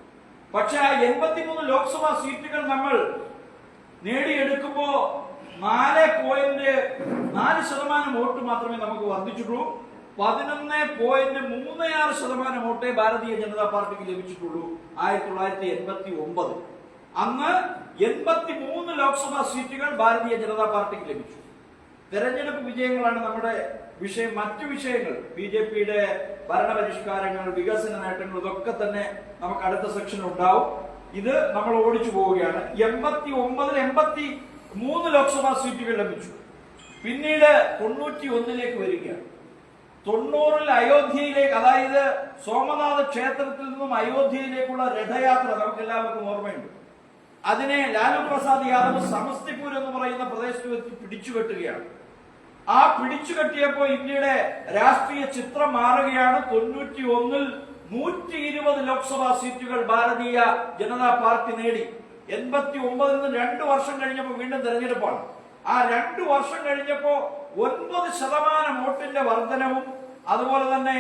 Speaker 5: പക്ഷെ ആ 83 ലോക്സഭാ സീറ്റുകൾ നമ്മൾ നേടിയെടുക്കുമ്പോ 4.4% വോട്ട് മാത്രമേ നമുക്ക് വർദ്ധിച്ചിട്ടുള്ളൂ. 11.36% വോട്ടേ ഭാരതീയ ജനതാ പാർട്ടിക്ക് ലഭിച്ചിട്ടുള്ളൂ 1989. അന്ന് 83 ലോക്സഭാ സീറ്റുകൾ ഭാരതീയ ജനതാ പാർട്ടിക്ക് ലഭിച്ചു. തെരഞ്ഞെടുപ്പ് വിജയങ്ങളാണ് നമ്മുടെ വിഷയം. മറ്റു വിഷയങ്ങൾ, BJPയുടെ ഭരണപരിഷ്കാരങ്ങൾ, വികസന നേട്ടങ്ങൾ, ഇതൊക്കെ തന്നെ നമുക്ക് അടുത്ത സെക്ഷൻ ഉണ്ടാവും. ഇത് നമ്മൾ ഓടിച്ചു പോവുകയാണ്. 89 83 ലോക്സഭാ സീറ്റുകൾ ലഭിച്ചു. പിന്നീട് 91 വരികയാണ്. 90 അയോധ്യയിലേക്ക്, അതായത് സോമനാഥ ക്ഷേത്രത്തിൽ നിന്നും അയോധ്യയിലേക്കുള്ള രഥയാത്ര നമുക്ക് എല്ലാവർക്കും ഓർമ്മയുണ്ട്. അതിനെ ലാലു പ്രസാദ് യാദവ് സമസ്തിപൂർ എന്ന് പറയുന്ന പ്രദേശത്ത് വെച്ച് പിടിച്ചുകെട്ടുകയാണ്. ആ പിടിച്ചുകെട്ടിയപ്പോൾ ഇന്ത്യയുടെ രാഷ്ട്രീയ ചിത്രം മാറുകയാണ്. 91 120 ലോക്സഭാ സീറ്റുകൾ ഭാരതീയ ജനതാ പാർട്ടി നേടി. 89 2 വർഷം കഴിഞ്ഞപ്പോൾ വീണ്ടും തെരഞ്ഞെടുപ്പാണ്. ആ 2 വർഷം കഴിഞ്ഞപ്പോ 9% വോട്ടിന്റെ വർധനവും അതുപോലെ തന്നെ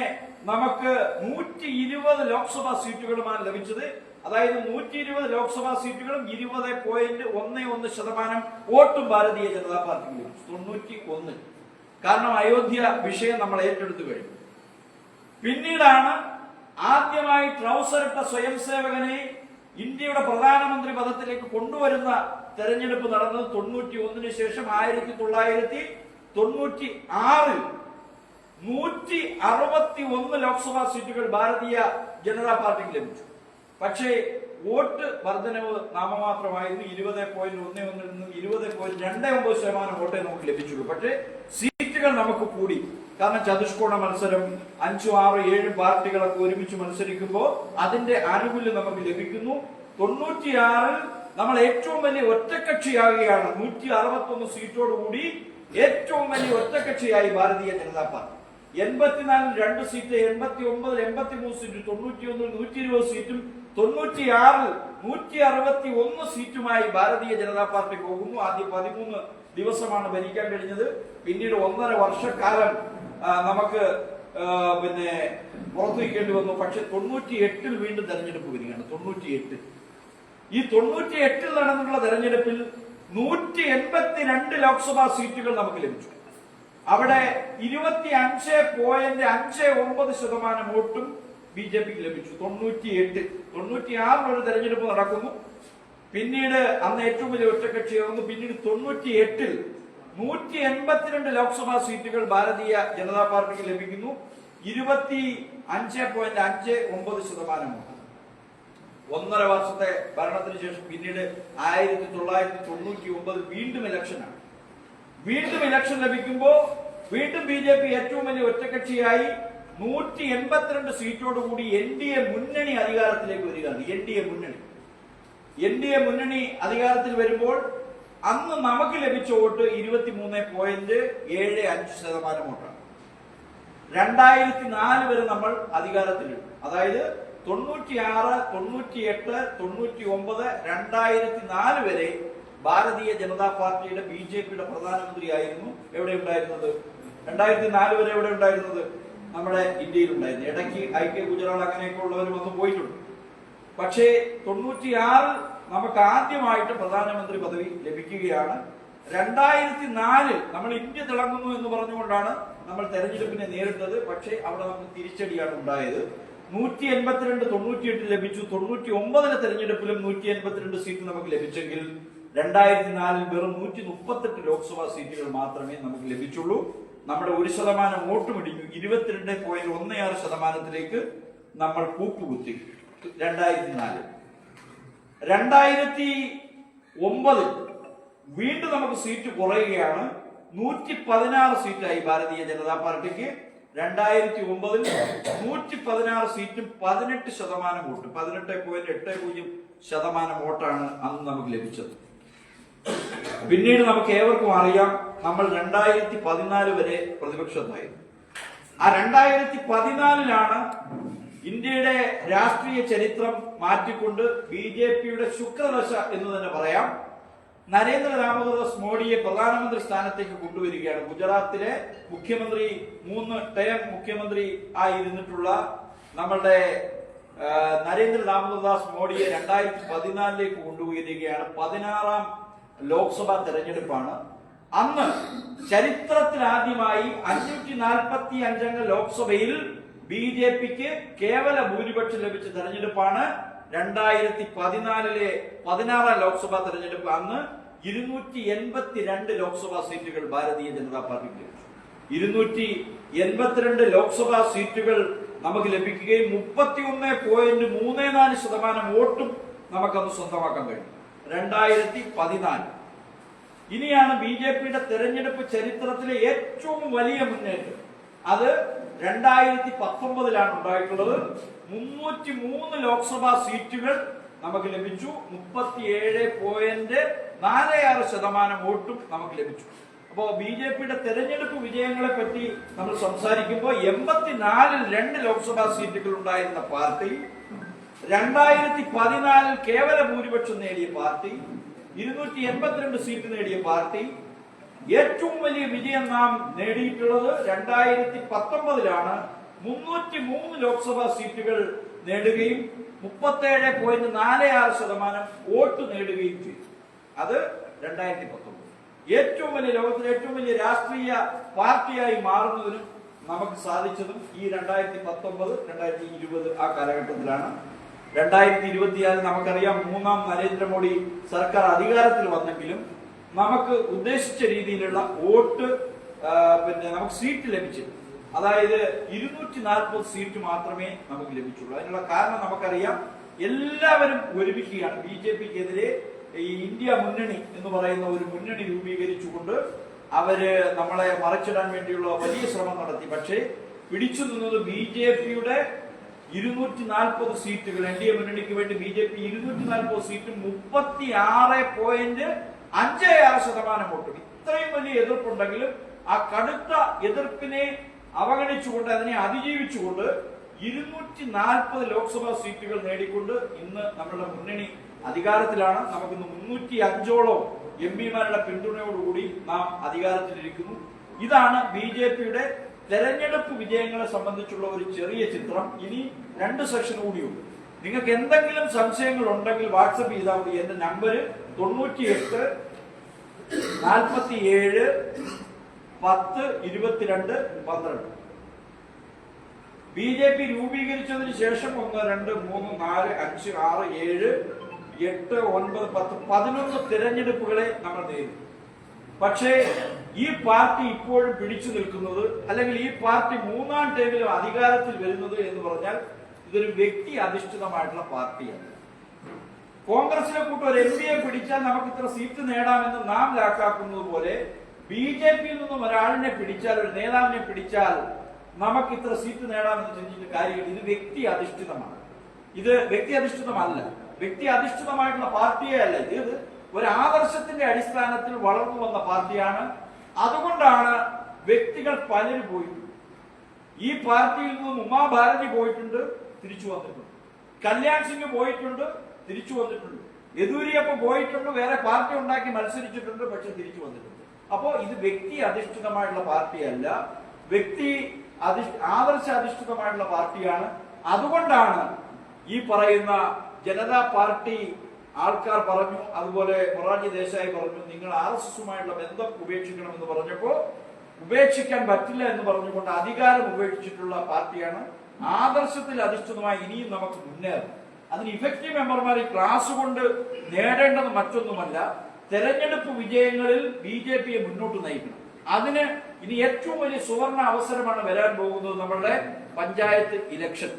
Speaker 5: നമുക്ക് 120 ലോക്സഭാ സീറ്റുകളുമാണ് ലഭിച്ചത്. അതായത് 120 ലോക്സഭാ സീറ്റുകളും 20.11% വോട്ടും ഭാരതീയ ജനതാ പാർട്ടിക്ക് ലഭിച്ചു. 91. കാരണം അയോധ്യ വിഷയം നമ്മൾ ഏറ്റെടുത്തു കഴിഞ്ഞു. പിന്നീടാണ് ആദ്യമായി ട്രൗസർ ഇട്ട സ്വയം സേവകനെ ഇന്ത്യയുടെ പ്രധാനമന്ത്രി പദത്തിലേക്ക് കൊണ്ടുവരുന്ന തെരഞ്ഞെടുപ്പ് നടന്നത്. 91 ശേഷം 1996 161 ലോക്സഭാ സീറ്റുകൾ ഭാരതീയ ജനതാ പാർട്ടിക്ക് ലഭിച്ചു. പക്ഷേ വോട്ട് വർധനവ് നാമമാത്രമായിരുന്നു. 20.11 നിന്നും 20.29% വോട്ടേ നമുക്ക് ലഭിച്ചുള്ളൂ. പക്ഷേ സീറ്റുകൾ നമുക്ക് കൂടി. കാരണം ചതുഷ്കോണ മത്സരം, 5, 6, 7 പാർട്ടികളൊക്കെ ഒരുമിച്ച് മത്സരിക്കുമ്പോൾ അതിന്റെ ആനുകൂല്യം നമുക്ക് ലഭിക്കുന്നു. 96 നമ്മൾ ഏറ്റവും വലിയ ഒറ്റക്കക്ഷിയാകുകയാണ്. 161 സീറ്റോടുകൂടി ഏറ്റവും വലിയ ഒറ്റക്കക്ഷിയായി Bharatiya Janata party. 84 2 seat, 89 83 seat, 91 120 സീറ്റും 96 161 സീറ്റുമായി ഭാരതീയ ജനതാ പാർട്ടി പോകുന്നു. ആദ്യം 13 ദിവസമാണ് ഭരിക്കാൻ കഴിഞ്ഞത്. പിന്നീട് 1.5 വർഷക്കാലം നമുക്ക് പുറത്തു വയ്ക്കേണ്ടി വന്നു. പക്ഷെ 98 വീണ്ടും തെരഞ്ഞെടുപ്പ് വരികയാണ്. 98 ഈ 98 നടന്നിട്ടുള്ള തെരഞ്ഞെടുപ്പിൽ 182 ലോക്സഭാ സീറ്റുകൾ നമുക്ക് ലഭിച്ചു. അവിടെ 25.59% വോട്ടും ബി ജെ പിക്ക് ലഭിച്ചു. 98, 96 ഒരു തെരഞ്ഞെടുപ്പ് നടക്കുന്നു. പിന്നീട് അന്ന് ഏറ്റവും വലിയ ഒറ്റക്കക്ഷിയായിരുന്നു. പിന്നീട് 98-ൽ 182 ലോക്സഭാ സീറ്റുകൾ ഭാരതീയ ജനതാ പാർട്ടിക്ക് ലഭിക്കുന്നു. 25.59% ഒന്നര വർഷത്തെ ഭരണത്തിന് ശേഷം പിന്നീട് 1999 വീണ്ടും ഇലക്ഷനാണ്. വീണ്ടും ഇലക്ഷൻ ലഭിക്കുമ്പോൾ വീണ്ടും ബി ജെ പി ഏറ്റവും വലിയ ഒറ്റക്കക്ഷിയായി 182 സീറ്റോടുകൂടി NDA മുന്നണി അധികാരത്തിലേക്ക് വരികയാണ്. NDA മുന്നണി അധികാരത്തിൽ വരുമ്പോൾ അന്ന് നമുക്ക് ലഭിച്ച വോട്ട് 23.75% വോട്ടാണ്. 2004 വരെ നമ്മൾ അധികാരത്തിലുണ്ട്. അതായത് 96, 98, 99, 2004 വരെ ഭാരതീയ ജനതാ പാർട്ടിയുടെ BJPയുടെ പ്രധാനമന്ത്രിയായിരുന്നു എവിടെ ഉണ്ടായിരുന്നത്? 2004 വരെ എവിടെ ഉണ്ടായിരുന്നത്? നമ്മുടെ ഇന്ത്യയിൽ ഉണ്ടായിരുന്നു. ഇടയ്ക്ക് IK ഗുജറാൾ അങ്ങനെയൊക്കെ ഉള്ളവർ വന്ന് പോയിട്ടുണ്ട്. പക്ഷേ 96 നമുക്ക് ആദ്യമായിട്ട് പ്രധാനമന്ത്രി പദവി ലഭിക്കുകയാണ്. 2004 നമ്മൾ ഇന്ത്യ തിളങ്ങുന്നു എന്ന് പറഞ്ഞുകൊണ്ടാണ് നമ്മൾ തെരഞ്ഞെടുപ്പിനെ നേരിട്ടത്. പക്ഷേ അവിടെ നമുക്ക് തിരിച്ചടിയാണ് ഉണ്ടായത്. 182, 98 ലഭിച്ചു. 99 തെരഞ്ഞെടുപ്പിലും 182 സീറ്റ് നമുക്ക് ലഭിച്ചെങ്കിൽ 2004 വെറും 138 ലോക്സഭാ സീറ്റുകൾ മാത്രമേ നമുക്ക് ലഭിച്ചുള്ളൂ. നമ്മുടെ 1% വോട്ടും ഇടിഞ്ഞു. 22.16% നമ്മൾ കൂപ്പുകുത്തി. 2004 2009 വീണ്ടും നമുക്ക് സീറ്റ് കുറയുകയാണ്. 116 സീറ്റായി ഭാരതീയ ജനതാ പാർട്ടിക്ക്. 2009 116 സീറ്റും 18% വോട്ട്, 18.80% വോട്ടാണ് അന്ന് നമുക്ക് ലഭിച്ചത്. പിന്നീട് നമുക്ക് ഏവർക്കും അറിയാം, നമ്മൾ 2014 വരെ പ്രതിപക്ഷത്തായിരുന്നു. ആ 2014 ഇന്ത്യയുടെ രാഷ്ട്രീയ ചരിത്രം മാറ്റിക്കൊണ്ട് BJPയുടെ ശുക്രദശ എന്ന് തന്നെ പറയാം, നരേന്ദ്ര ദാമോദർ മോഡിയെ പ്രധാനമന്ത്രി സ്ഥാനത്തേക്ക് കൊണ്ടുവരികയാണ്. ഗുജറാത്തിലെ മുഖ്യമന്ത്രി, 3 ടേം മുഖ്യമന്ത്രി ആയിരുന്നിട്ടുള്ള നമ്മളുടെ നരേന്ദ്ര ദാമോദർ മോഡിയെ 2014 കൊണ്ടുവരികയാണ്. 16ാം ലോക്സഭാ തെരഞ്ഞെടുപ്പാണ്. അന്ന് ചരിത്രത്തിൽ ആദ്യമായി 545 അംഗ ലോക്സഭയിൽ BJPക്ക് കേവല ഭൂരിപക്ഷം ലഭിച്ച തെരഞ്ഞെടുപ്പാണ് 2014 16ാം ലോക്സഭാ തെരഞ്ഞെടുപ്പ്. അന്ന് 282 ലോക്സഭാ സീറ്റുകൾ ഭാരതീയ ജനതാ പാർട്ടിക്ക് ലഭിച്ചു. 282 ലോക്സഭാ സീറ്റുകൾ നമുക്ക് ലഭിക്കുകയും 31.34% വോട്ടും നമുക്കന്ന് സ്വന്തമാക്കാൻ കഴിഞ്ഞു. 2014 ഇനിയാണ് BJPയുടെ തെരഞ്ഞെടുപ്പ് ചരിത്രത്തിലെ ഏറ്റവും വലിയ മുന്നേറ്റം. അത് 2019 ഉണ്ടായിട്ടുള്ളത്. 303 ലോക്സഭാ സീറ്റുകൾ നമുക്ക് ലഭിച്ചു. 37.46% വോട്ടും നമുക്ക് ലഭിച്ചു. അപ്പോ BJPയുടെ തെരഞ്ഞെടുപ്പ് വിജയങ്ങളെ പറ്റി നമ്മൾ സംസാരിക്കുമ്പോൾ 84-ൽ 2 ലോക്സഭാ സീറ്റുകൾ ഉണ്ടായിരുന്ന പാർട്ടി, 2014 കേവല ഭൂരിപക്ഷം നേടിയ പാർട്ടി, 282 സീറ്റ് നേടിയ പാർട്ടി. ഏറ്റവും വലിയ വിജയം നാം നേടിയിട്ടുള്ളത് 2019 303 ലോക്സഭാ സീറ്റുകൾ നേടുകയും 37.46% വോട്ട് നേടുകയും ചെയ്തു. അത് 2019 ഏറ്റവും വലിയ, ലോകത്തിലെ ഏറ്റവും വലിയ രാഷ്ട്രീയ പാർട്ടിയായി മാറുന്നതിനും നമുക്ക് സാധിച്ചതും ഈ 2019, 2020 ആ കാലഘട്ടത്തിലാണ്. 2024 നമുക്കറിയാം, 3ാം നരേന്ദ്രമോദി സർക്കാർ അധികാരത്തിൽ വന്നെങ്കിലും നമുക്ക് ഉദ്ദേശിച്ച രീതിയിലുള്ള വോട്ട് നമുക്ക് സീറ്റ് ലഭിച്ചില്ല. അതായത് 240 സീറ്റ് മാത്രമേ നമുക്ക് ലഭിച്ചുള്ളൂ. അതിനുള്ള കാരണം നമുക്കറിയാം, എല്ലാവരും ഒരുമിക്കുകയാണ്. BJPക്കെതിരെ ഈ ഇന്ത്യ മുന്നണി എന്ന് പറയുന്ന ഒരു മുന്നണി രൂപീകരിച്ചുകൊണ്ട് അവര് നമ്മളെ മറച്ചിടാൻ വേണ്ടിയുള്ള വലിയ ശ്രമം നടത്തി. പക്ഷേ പിടിച്ചു നിന്നത് BJPയുടെ 240 സീറ്റുകൾ. NDA മുന്നണിക്ക് വേണ്ടി BJP 240 സീറ്റും 36.56% വോട്ടും. ഇത്രയും വലിയ എതിർപ്പുണ്ടെങ്കിലും ആ കടുത്ത എതിർപ്പിനെ അവഗണിച്ചുകൊണ്ട്, അതിനെ അതിജീവിച്ചുകൊണ്ട് 240 ലോക്സഭാ സീറ്റുകൾ നേടിക്കൊണ്ട് ഇന്ന് നമ്മുടെ മുന്നണി അധികാരത്തിലാണ്. നമുക്കിന്ന് 305ഓളം MPമാരുടെ പിന്തുണയോടുകൂടി നാം അധികാരത്തിലിരിക്കുന്നു. ഇതാണ് BJPയുടെ തെരഞ്ഞെടുപ്പ് വിജയങ്ങളെ സംബന്ധിച്ചുള്ള ഒരു ചെറിയ ചിത്രം. ഇനി 2 സെക്ഷൻ കൂടിയുണ്ട്. നിങ്ങൾക്ക് എന്തെങ്കിലും സംശയങ്ങൾ ഉണ്ടെങ്കിൽ വാട്സപ്പ് ചെയ്താൽ മതി. എന്റെ നമ്പർ 98 47, 10, 22, 12. BJP രൂപീകരിച്ചതിന് ശേഷം 1, 2, 3, 4, 5, 6, 7, 8, 9, 10, 11 തിരഞ്ഞെടുപ്പുകളെ നമ്മൾ നേരിടും. പക്ഷേ ഈ പാർട്ടി ഇപ്പോഴും പിടിച്ചു നിൽക്കുന്നത്, അല്ലെങ്കിൽ ഈ പാർട്ടി 3-ാം ടേമിലും അധികാരത്തിൽ വരുന്നത് എന്ന് പറഞ്ഞാൽ ഇതൊരു വ്യക്തി അധിഷ്ഠിതമായിട്ടുള്ള പാർട്ടിയാണ്. കോൺഗ്രസിനെ കൂട്ട് ഒരു MPയെ പിടിച്ചാൽ നമുക്ക് ഇത്ര സീറ്റ് നേടാമെന്ന് നാം ലാക്കാക്കുന്നത് പോലെ BJPയിൽ നിന്നും ഒരാളിനെ പിടിച്ചാൽ, ഒരു നേതാവിനെ പിടിച്ചാൽ നമുക്ക് ഇത്ര സീറ്റ് നേടാമെന്ന് ചിന്തിച്ചിട്ട് കാര്യമില്ല. ഇത് വ്യക്തി അധിഷ്ഠിതമാണ്. ഇത് വ്യക്തി അധിഷ്ഠിതമല്ല, വ്യക്തി അധിഷ്ഠിതമായിട്ടുള്ള പാർട്ടിയേ അല്ല. ഇത് ഒരു ആദർശത്തിന്റെ അടിസ്ഥാനത്തിൽ വളർന്നു വന്ന പാർട്ടിയാണ്. അതുകൊണ്ടാണ് വ്യക്തികൾ പലരും പോയിട്ടുണ്ട്. ഈ പാർട്ടിയിൽ നിന്നും ഉമാ ഭാരതി പോയിട്ടുണ്ട്, തിരിച്ചു വന്നിട്ടുണ്ട്. കല്യാൺ സിംഗ് പോയിട്ടുണ്ട്, തിരിച്ചു വന്നിട്ടുണ്ട്. യെദ്യൂരപ്പ പോയിട്ടുണ്ട്, വേറെ പാർട്ടി ഉണ്ടാക്കി മത്സരിച്ചിട്ടുണ്ട്, പക്ഷെ തിരിച്ചു വന്നിട്ടുണ്ട്. അപ്പോ ഇത് വ്യക്തി അധിഷ്ഠിതമായിട്ടുള്ള പാർട്ടിയല്ല, വ്യക്തി ആദർശ അധിഷ്ഠിതമായിട്ടുള്ള പാർട്ടിയാണ്. അതുകൊണ്ടാണ് ഈ പറയുന്ന ജനതാ പാർട്ടി ആൾക്കാർ പറഞ്ഞു, അതുപോലെ മൊറാർജി ദേശായി പറഞ്ഞു, നിങ്ങൾ RSSുമായിട്ടുള്ള ബന്ധം ഉപേക്ഷിക്കണമെന്ന് പറഞ്ഞപ്പോൾ ഉപേക്ഷിക്കാൻ പറ്റില്ല എന്ന് പറഞ്ഞുകൊണ്ട് അധികാരം ഉപേക്ഷിച്ചിട്ടുള്ള പാർട്ടിയാണ്. ആദർശത്തിൽ അധിഷ്ഠിതമായി ഇനിയും നമുക്ക് മുന്നേറും. അതിന് ഇഫക്റ്റീവ് മെമ്പർമാർ ഈ ക്ലാസ് കൊണ്ട് നേടേണ്ടത് മറ്റൊന്നുമല്ല, തെരഞ്ഞെടുപ്പ് വിജയങ്ങളിൽ BJPയെ മുന്നോട്ട് നയിക്കണം. അതിന് ഇനി ഏറ്റവും വലിയ സുവർണ അവസരമാണ് വരാൻ പോകുന്നത്. നമ്മളുടെ പഞ്ചായത്ത് ഇലക്ഷൻ.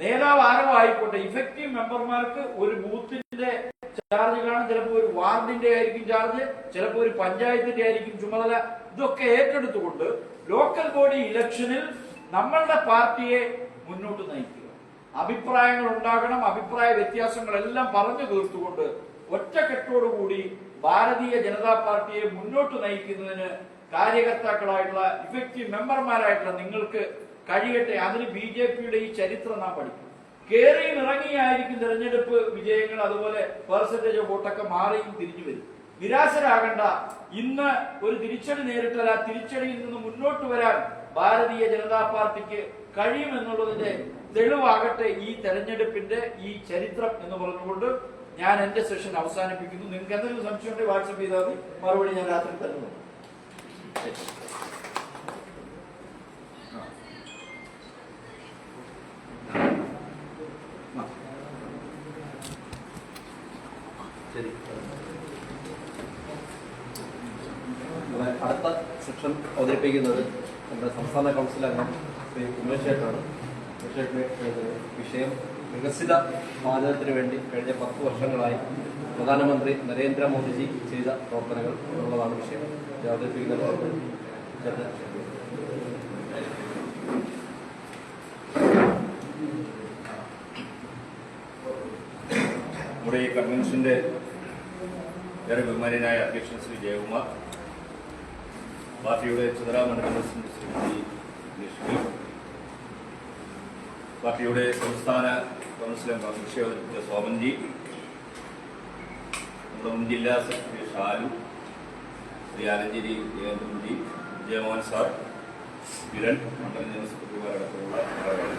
Speaker 5: നേതാവ് ആരോ ആയിക്കോട്ടെ, ഇഫക്റ്റീവ് മെമ്പർമാർക്ക് ഒരു ബൂത്തിന്റെ ചാർജ് കാണും, ചിലപ്പോൾ ഒരു വാർഡിന്റെ ആയിരിക്കും ചാർജ്, ചിലപ്പോൾ ഒരു പഞ്ചായത്തിന്റെ ആയിരിക്കും ചുമതല. ഇതൊക്കെ ഏറ്റെടുത്തുകൊണ്ട് ലോക്കൽ ബോഡി ഇലക്ഷനിൽ നമ്മളുടെ പാർട്ടിയെ മുന്നോട്ട് നയിക്കുക. അഭിപ്രായങ്ങൾ ഉണ്ടാകണം, അഭിപ്രായ വ്യത്യാസങ്ങളെല്ലാം പറഞ്ഞു തീർത്തുകൊണ്ട് ഒറ്റക്കെട്ടോടുകൂടി ഭാരതീയ ജനതാ പാർട്ടിയെ മുന്നോട്ട് നയിക്കുന്നതിന് കാര്യകർത്താക്കളായിട്ടുള്ള ഇഫക്റ്റീവ് മെമ്പർമാരായിട്ടുള്ള നിങ്ങൾക്ക് കഴിയട്ടെ. അതിന് BJPയുടെ ഈ ചരിത്രം നാം പഠിക്കും. കേറിയും ഇറങ്ങിയായിരിക്കും തെരഞ്ഞെടുപ്പ് വിജയങ്ങൾ, അതുപോലെ പെർസെന്റേജ് വോട്ടൊക്കെ മാറിയും തിരിഞ്ഞു വരും. നിരാശരാകണ്ട. ഇന്ന് ഒരു തിരിച്ചടി നേരിട്ടാൽ ആ തിരിച്ചടിയിൽ നിന്ന് മുന്നോട്ട് വരാൻ ഭാരതീയ ജനതാ പാർട്ടിക്ക് കഴിയുമെന്നുള്ളതിന്റെ തെളിവാകട്ടെ ഈ തെരഞ്ഞെടുപ്പിന്റെ ഈ ചരിത്രം എന്ന് പറഞ്ഞുകൊണ്ട് ഞാൻ എന്റെ സെഷൻ അവസാനിപ്പിക്കുന്നു. നിങ്ങൾക്ക് എന്തെങ്കിലും സംശയം ഉണ്ടെങ്കിൽ വാട്സപ്പ് ചെയ്താൽ മതി, മറുപടി ഞാൻ രാത്രി തരുന്നു.
Speaker 3: ശരി, അടുത്ത സെക്ഷൻ അവതരിപ്പിക്കുന്നത് നമ്മുടെ സംസ്ഥാന കൗൺസിൽ അംഗം ശ്രീ ഉമേഷ് ചേട്ടനാണ്. ഉമേഷ് ചേട്ടൻ്റെ വിഷയം വികസിത ഭാരതത്തിന് വേണ്ടി കഴിഞ്ഞ 10 വർഷങ്ങളായി പ്രധാനമന്ത്രി നരേന്ദ്രമോദിജി ചെയ്ത പ്രവർത്തനങ്ങൾ എന്നുള്ളതാണ് വിഷയം. അവതരിപ്പിക്കുന്നത് ചേട്ടൻ.
Speaker 1: നമ്മുടെ ഈ കൺവെൻഷന്റെ ഏറെ ബഹുമാന്യനായ അധ്യക്ഷൻ ശ്രീ ജയകുമാർ, പാർട്ടിയുടെ ചുമതല മണ്ഡലം പ്രസിഡന്റ് ശ്രീമതി ലക്ഷ്മി, പാർട്ടിയുടെ സംസ്ഥാന കൗൺസിൽ അംഗം വിഷയം അവതരിപ്പിച്ച സോമൻജി, നമ്മുടെ മുൻ ജില്ലാ സെക്രട്ടറി ഷാലു, ശ്രീ ആലഞ്ചേരി ജയന്തി, ജയമോഹൻ സാർ, കിരൺ, മണ്ഡലം ജനറൽ സെക്രട്ടറിമാരടക്കമുള്ള ആളുകൾ.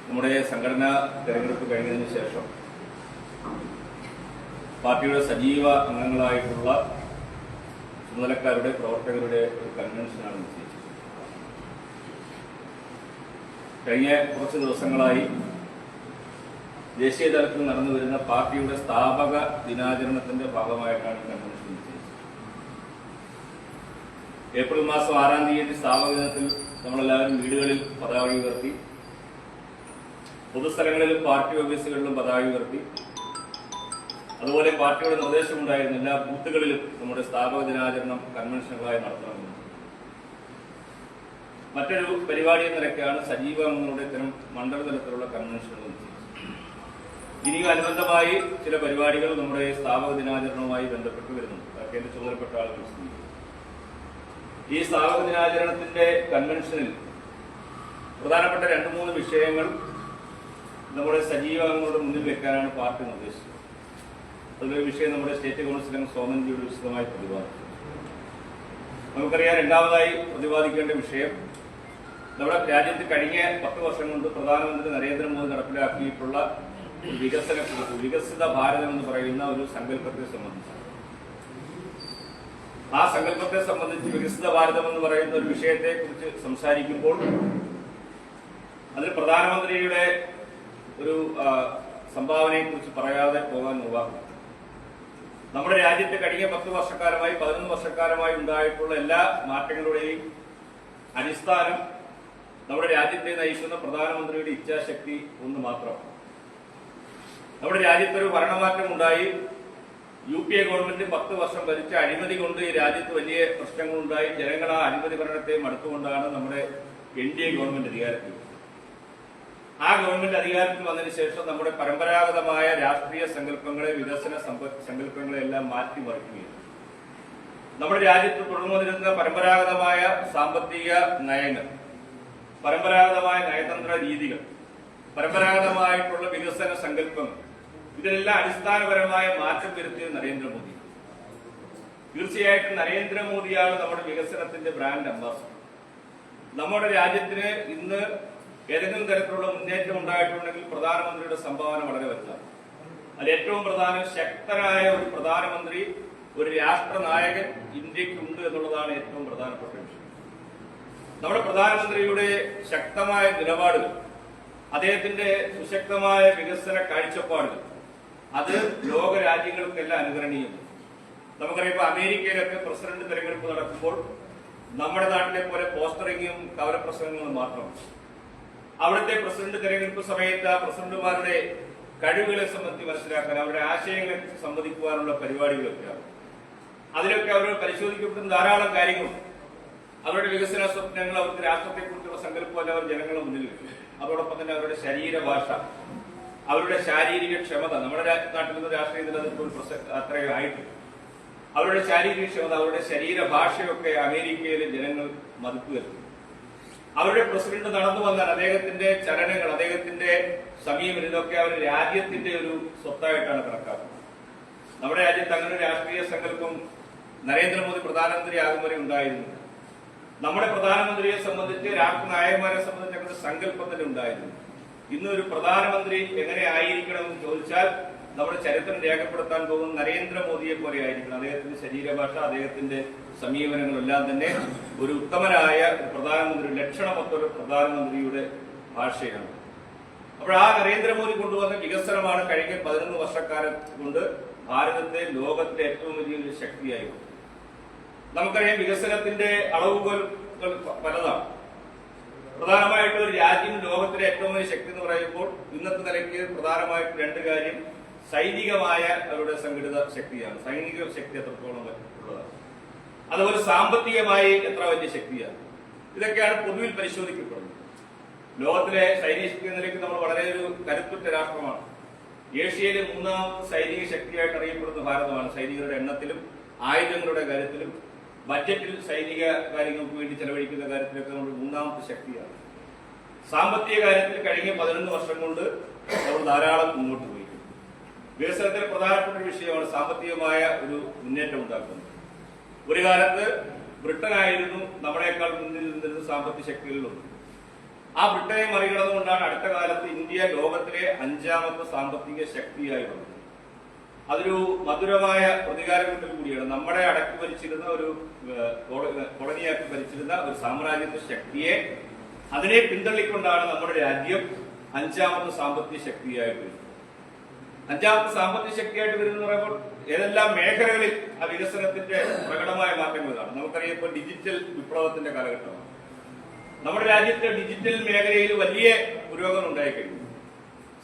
Speaker 1: നമ്മുടെ സംഘടനാ തെരഞ്ഞെടുപ്പ് കഴിഞ്ഞതിന് ശേഷം പാർട്ടിയുടെ സജീവ അംഗങ്ങളായിട്ടുള്ള ചുമതലക്കാരുടെ പ്രവർത്തകരുടെ ഒരു കൺവെൻഷനാണ് നിശ്ചയിച്ചത്. കഴിഞ്ഞ കുറച്ച് ദിവസങ്ങളായി ദേശീയ തലത്തിൽ നടന്നു വരുന്ന പാർട്ടിയുടെ സ്ഥാപക ദിനാചരണത്തിന്റെ ഭാഗമായിട്ടാണ് ഈ കൺവെൻഷൻ നിശ്ചയിച്ചത്. ഏപ്രിൽ മാസം 6-ാം തീയതി സ്ഥാപക ദിനത്തിൽ നമ്മളെല്ലാവരും വീടുകളിൽ പതാക ഉയർത്തി, പൊതുസ്ഥലങ്ങളിലും പാർട്ടി ഓഫീസുകളിലും പതാക ഉയർത്തി, അതുപോലെ പാർട്ടിയുടെ നിർദ്ദേശമുണ്ടായിരുന്ന എല്ലാ ബൂത്തുകളിലും നമ്മുടെ സ്ഥാപക ദിനാചരണം കൺവെൻഷനുകളായി നടത്തണമെന്ന്. മറ്റൊരു പരിപാടി എന്ന നിലയ്ക്കാണ് സജീവ അംഗങ്ങളുടെ ഇത്തരം മണ്ഡലതലത്തിലുള്ള കൺവെൻഷനുകൾ നിശ്ചയിച്ചത്. ഇനിയും അനുബന്ധമായി ചില പരിപാടികൾ നമ്മുടെ സ്ഥാപക ദിനാചരണവുമായി ബന്ധപ്പെട്ട് വരുന്നുണ്ട്. കേന്ദ്ര ചുമതലപ്പെട്ട ആളുകൾ വിശദീകരിക്കും. ഈ സ്ഥാപക ദിനാചരണത്തിന്റെ കൺവെൻഷനിൽ പ്രധാനപ്പെട്ട 2-3 വിഷയങ്ങൾ നമ്മുടെ സജീവ അംഗങ്ങളുടെ മുന്നിൽ വെക്കാനാണ് പാർട്ടി നിർദ്ദേശിച്ചത്. അതിലൊരു വിഷയം നമ്മുടെ സ്റ്റേറ്റ് കൗൺസിൽ അംഗം സോമൻജിയുടെ വിശദമായി പ്രതിപാദിച്ചു. നമുക്കറിയാം, രണ്ടാമതായി പ്രതിപാദിക്കേണ്ട വിഷയം നമ്മുടെ രാജ്യത്ത് കഴിഞ്ഞ 10 വർഷം കൊണ്ട് പ്രധാനമന്ത്രി നരേന്ദ്രമോദി നടപ്പിലാക്കിയിട്ടുള്ള വികസനക്കുറിച്ച്, വികസിത ഭാരതം എന്ന് പറയുന്ന ഒരു സങ്കല്പത്തെ സംബന്ധിച്ച്, ആ സങ്കല്പത്തെ സംബന്ധിച്ച് വികസിത ഭാരതം എന്ന് പറയുന്ന ഒരു വിഷയത്തെ കുറിച്ച് സംസാരിക്കുമ്പോൾ അതിൽ പ്രധാനമന്ത്രിയുടെ ഒരു സംഭാവനയെ കുറിച്ച് പറയാതെ പോകാൻ നിർവാഹം. നമ്മുടെ രാജ്യത്ത് കഴിഞ്ഞ 10 വർഷക്കാലമായി 11 വർഷക്കാലമായി ഉണ്ടായിട്ടുള്ള എല്ലാ മാറ്റങ്ങളുടെയും അടിസ്ഥാനം നമ്മുടെ രാജ്യത്തെ നയിക്കുന്ന പ്രധാനമന്ത്രിയുടെ ഇച്ഛാശക്തി ഒന്ന് മാത്രമാണ്. നമ്മുടെ രാജ്യത്തൊരു ഭരണമാറ്റം ഉണ്ടായി. UPA ഗവൺമെന്റ് 10 വർഷം ഭരിച്ച അഴിമതി കൊണ്ട് ഈ രാജ്യത്ത് വലിയ പ്രശ്നങ്ങളുണ്ടായി. ജനങ്ങൾ ആ അഴിമതി ഭരണത്തെ മടുത്തുകൊണ്ടാണ് നമ്മുടെ NDA ഗവൺമെന്റ് അധികാരത്തിൽ. ആ ഗവൺമെന്റ് അധികാരത്തിൽ വന്നതിന് ശേഷം നമ്മുടെ പരമ്പരാഗതമായ രാഷ്ട്രീയ സങ്കല്പങ്ങളെ, വികസന സങ്കല്പങ്ങളെ എല്ലാം മാറ്റിമറിക്കുകയാണ്. നമ്മുടെ രാജ്യത്ത് തുടർന്നു വരുന്ന പരമ്പരാഗതമായ സാമ്പത്തിക നയങ്ങൾ, പരമ്പരാഗതമായ നയതന്ത്ര രീതികൾ, പരമ്പരാഗതമായിട്ടുള്ള വികസന സങ്കല്പങ്ങൾ, ഇതിലെല്ലാം അടിസ്ഥാനപരമായ മാറ്റം വരുത്തിയത് നരേന്ദ്രമോദി. തീർച്ചയായിട്ടും നരേന്ദ്രമോദിയാണ് നമ്മുടെ വികസനത്തിന്റെ ബ്രാൻഡ് അംബാസഡർ. നമ്മുടെ രാജ്യത്തിന് ഇന്ന് ഏതെങ്കിലും തരത്തിലുള്ള മുന്നേറ്റം ഉണ്ടായിട്ടുണ്ടെങ്കിൽ പ്രധാനമന്ത്രിയുടെ സംഭാവന വളരെ വലുതാണ്. അതിൽ ഏറ്റവും പ്രധാനം ശക്തനായ ഒരു പ്രധാനമന്ത്രി, ഒരു രാഷ്ട്രനായകൻ ഇന്ത്യക്കുണ്ട് എന്നുള്ളതാണ് ഏറ്റവും പ്രധാനപ്പെട്ട വിഷയം. നമ്മുടെ പ്രധാനമന്ത്രിയുടെ ശക്തമായ നിലപാടുകൾ, അദ്ദേഹത്തിന്റെ സുശക്തമായ വികസന കാഴ്ചപ്പാടുകൾ, അത് ലോക രാജ്യങ്ങൾക്കെല്ലാം അനുകരണീയമാണ്. നമുക്കറിയാം, ഇപ്പൊ അമേരിക്കയിലൊക്കെ പ്രസിഡന്റ് തെരഞ്ഞെടുപ്പ് നടക്കുമ്പോൾ നമ്മുടെ നാട്ടിലെ പോലെ പോസ്റ്ററിങ്ങും കവരപ്രസംഗങ്ങളും മാത്രമാണ്. അവിടുത്തെ പ്രസിഡന്റ് തെരഞ്ഞെടുപ്പ് സമയത്ത് ആ പ്രസിഡന്റുമാരുടെ കഴിവുകളെ സംബന്ധിച്ച് മനസ്സിലാക്കാൻ, അവരുടെ ആശയങ്ങളെ സംവദിക്കുവാനുള്ള പരിപാടികളൊക്കെയാണ്. അതിലൊക്കെ അവർ പരിശോധിക്കപ്പെടുന്ന ധാരാളം കാര്യങ്ങളുണ്ട്. അവരുടെ വികസന സ്വപ്നങ്ങൾ, അവർക്ക് രാഷ്ട്രത്തെക്കുറിച്ചുള്ള സങ്കല്പമല്ല അവർ ജനങ്ങളുടെ മുന്നിൽ വെക്കും. അതോടൊപ്പം തന്നെ അവരുടെ ശരീരഭാഷ, അവരുടെ ശാരീരിക ക്ഷമത, നമ്മുടെ നാട്ടിൽ നിന്ന് രാഷ്ട്രീയത്തിൽ അതിപ്പോൾ അത്രയും ആയിട്ടില്ല. അവരുടെ ശാരീരിക ക്ഷമത, അവരുടെ ശരീരഭാഷയൊക്കെ അമേരിക്കയിലെ ജനങ്ങൾ മതിപ്പുവരുന്നു. അവരുടെ പ്രസിഡന്റ് നടന്നു വന്നാൽ അദ്ദേഹത്തിന്റെ ചലനങ്ങൾ, അദ്ദേഹത്തിന്റെ സമീപനം, ഇതൊക്കെ അവർ രാജ്യത്തിന്റെ ഒരു സ്വത്തായിട്ടാണ് കണക്കാക്കുന്നത്. നമ്മുടെ രാജ്യത്ത് അങ്ങനെ രാഷ്ട്രീയ സങ്കല്പം നരേന്ദ്രമോദി പ്രധാനമന്ത്രി ആകും വരെ ഉണ്ടായിരുന്നു. നമ്മുടെ പ്രധാനമന്ത്രിയെ സംബന്ധിച്ച്, രാഷ്ട്രനായകന്മാരെ സംബന്ധിച്ച് അങ്ങനെ സങ്കല്പത്തിൽ ഉണ്ടായിരുന്നു. ഇന്നൊരു പ്രധാനമന്ത്രി എങ്ങനെ ആയിരിക്കണമെന്ന് ചോദിച്ചാൽ നമ്മുടെ ചരിത്രം രേഖപ്പെടുത്താൻ പോകുന്ന നരേന്ദ്രമോദിയെ പോലെ ആയിരിക്കണം. അദ്ദേഹത്തിന്റെ ശരീരഭാഷ, അദ്ദേഹത്തിന്റെ സമീപനങ്ങളെല്ലാം തന്നെ ഒരു ഉത്തമനായ പ്രധാനമന്ത്രി, ലക്ഷണമൊത്തൊരു പ്രധാനമന്ത്രിയുടെ ഭാഷയാണ്. അപ്പോൾ ആ നരേന്ദ്രമോദി കൊണ്ടുവന്ന വികസനമാണ് കഴിഞ്ഞ 11 വർഷക്കാലം കൊണ്ട് ഭാരതത്തെ ലോകത്തിലെ ഏറ്റവും വലിയൊരു ശക്തിയായി. നമുക്കറിയാം, വികസനത്തിന്റെ അളവുകൾ പലതാണ്. പ്രധാനമായിട്ടും ഒരു രാജ്യം ലോകത്തിലെ ഏറ്റവും വലിയ ശക്തി എന്ന് പറയുമ്പോൾ ഇന്നത്തെ നിലയ്ക്ക് പ്രധാനമായിട്ടും 2 കാര്യം. സൈനികമായ അവരുടെ സംഘടിത ശക്തിയാണ്, സൈനിക ശക്തി എത്രത്തോളം ഉള്ളതാണ്. അതുപോലെ സാമ്പത്തികമായി എത്ര വലിയ ശക്തിയാണ്. ഇതൊക്കെയാണ് പൊതുവിൽ പരിശോധിക്കപ്പെടുന്നത്. ലോകത്തിലെ സൈനിക ശക്തി എന്ന നിലയ്ക്ക് നമ്മൾ വളരെ ഒരു കരുത്തുറ്റ രാഷ്ട്രമാണ്. ഏഷ്യയിലെ 3ാമത്തെ സൈനിക ശക്തിയായിട്ട് അറിയപ്പെടുന്ന ഭാരതമാണ്. സൈനികരുടെ എണ്ണത്തിലും ആയുധങ്ങളുടെ കാര്യത്തിലും ബഡ്ജറ്റിൽ സൈനിക കാര്യങ്ങൾക്ക് വേണ്ടി ചെലവഴിക്കുന്ന കാര്യത്തിലൊക്കെ നമ്മൾ 3ാമത്തെ ശക്തിയാണ്. സാമ്പത്തിക കാര്യത്തിൽ കഴിഞ്ഞ 11 വർഷം കൊണ്ട് നമ്മൾ ധാരാളം മുന്നോട്ട് പോയി. വികസനത്തിന് പ്രധാനപ്പെട്ട വിഷയമാണ് സാമ്പത്തികമായ ഒരു മുന്നേറ്റം ഉണ്ടാക്കുന്നത്. ഒരു കാലത്ത് ബ്രിട്ടനായിരുന്നു നമ്മളെക്കാൾ മുന്നിൽ നിന്നിരുന്ന സാമ്പത്തിക ശക്തികളിലൊന്നും. ആ ബ്രിട്ടനെ മറികടന്നുകൊണ്ടാണ് അടുത്ത കാലത്ത് ഇന്ത്യ ലോകത്തിലെ 5ാമത്തെ സാമ്പത്തിക ശക്തിയായി വന്നത്. അതൊരു മധുരമായ പ്രതികാരത്തിൽ കൂടിയാണ്. നമ്മളെ അടക്കി ഭരിച്ചിരുന്ന ഒരു കോളനിയാക്കി ഭരിച്ചിരുന്ന ഒരു സാമ്രാജ്യത്വ ശക്തിയെ, അതിനെ പിന്തള്ളിക്കൊണ്ടാണ് നമ്മുടെ രാജ്യം 5ാമത്തെ സാമ്പത്തിക ശക്തിയായിട്ട് വരുന്നത്. 5ാമത്തെ സാമ്പത്തിക ശക്തിയായിട്ട് വരുന്ന പറയുമ്പോൾ ഏതെല്ലാം മേഖലകളിൽ ആ വികസനത്തിന്റെ പ്രകടമായ മാറ്റങ്ങൾ കാണും. നമുക്കറിയാം, ഇപ്പോൾ ഡിജിറ്റൽ വിപ്ലവത്തിന്റെ കാലഘട്ടമാണ്. നമ്മുടെ രാജ്യത്തെ ഡിജിറ്റൽ മേഖലയിൽ വലിയ പുരോഗമനം ഉണ്ടായിക്കഴിഞ്ഞു.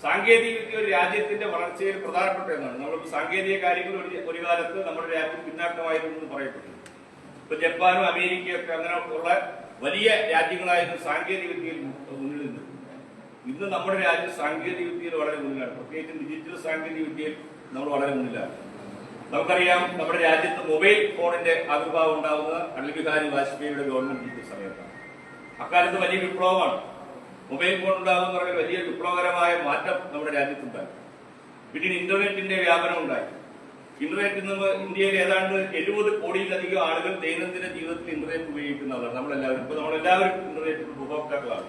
Speaker 1: സാങ്കേതിക വിദ്യ ഒരു രാജ്യത്തിന്റെ വളർച്ചയിൽ പ്രധാനപ്പെട്ട ഒന്നാണ്. നമ്മൾ സാങ്കേതിക കാര്യങ്ങൾ ഒരു കാലത്ത് നമ്മുടെ രാജ്യം പിന്നാക്കമായിരുന്നു എന്ന് പറയപ്പെട്ടു. ഇപ്പൊ ജപ്പാനും അമേരിക്കയും ഒക്കെ അങ്ങനെ ഉള്ള വലിയ രാജ്യങ്ങളായിരുന്നു സാങ്കേതിക വിദ്യയിൽ മുന്നിൽ നിന്നു. ഇന്ന് നമ്മുടെ രാജ്യം സാങ്കേതിക വിദ്യയിൽ വളരെ മുന്നിലാണ്. പ്രത്യേകിച്ചും ഡിജിറ്റൽ സാങ്കേതിക വിദ്യയിൽ നമ്മൾ വളരെ മുന്നിലാണ്. നമുക്കറിയാം, നമ്മുടെ രാജ്യത്ത് മൊബൈൽ ഫോണിന്റെ ആവിർഭാവം ഉണ്ടാകുന്നത് അടൽ ബിഹാരി വാജ്പേയിയുടെ ഗവൺമെന്റ് സമയത്താണ്. അക്കാലത്ത് വലിയ വിപ്ലവമാണ്. മൊബൈൽ ഫോൺ ഉണ്ടാകുന്ന പറഞ്ഞാൽ വലിയ വിപ്ലവകരമായ മാറ്റം നമ്മുടെ രാജ്യത്തുണ്ടായി. പിന്നീട് ഇന്റർനെറ്റിന്റെ വ്യാപനം ഉണ്ടായി. ഇന്റർനെറ്റിൽ നിന്ന് ഇന്ത്യയിൽ ഏതാണ്ട് 70 കോടിയിലധികം ആളുകൾ ദൈനംദിന ജീവിതത്തിൽ ഇന്റർനെറ്റ് ഉപയോഗിക്കുന്നതാണ്. നമ്മളെല്ലാവരും ഇന്റർനെറ്റ് ഉപഭോക്താക്കളാണ്.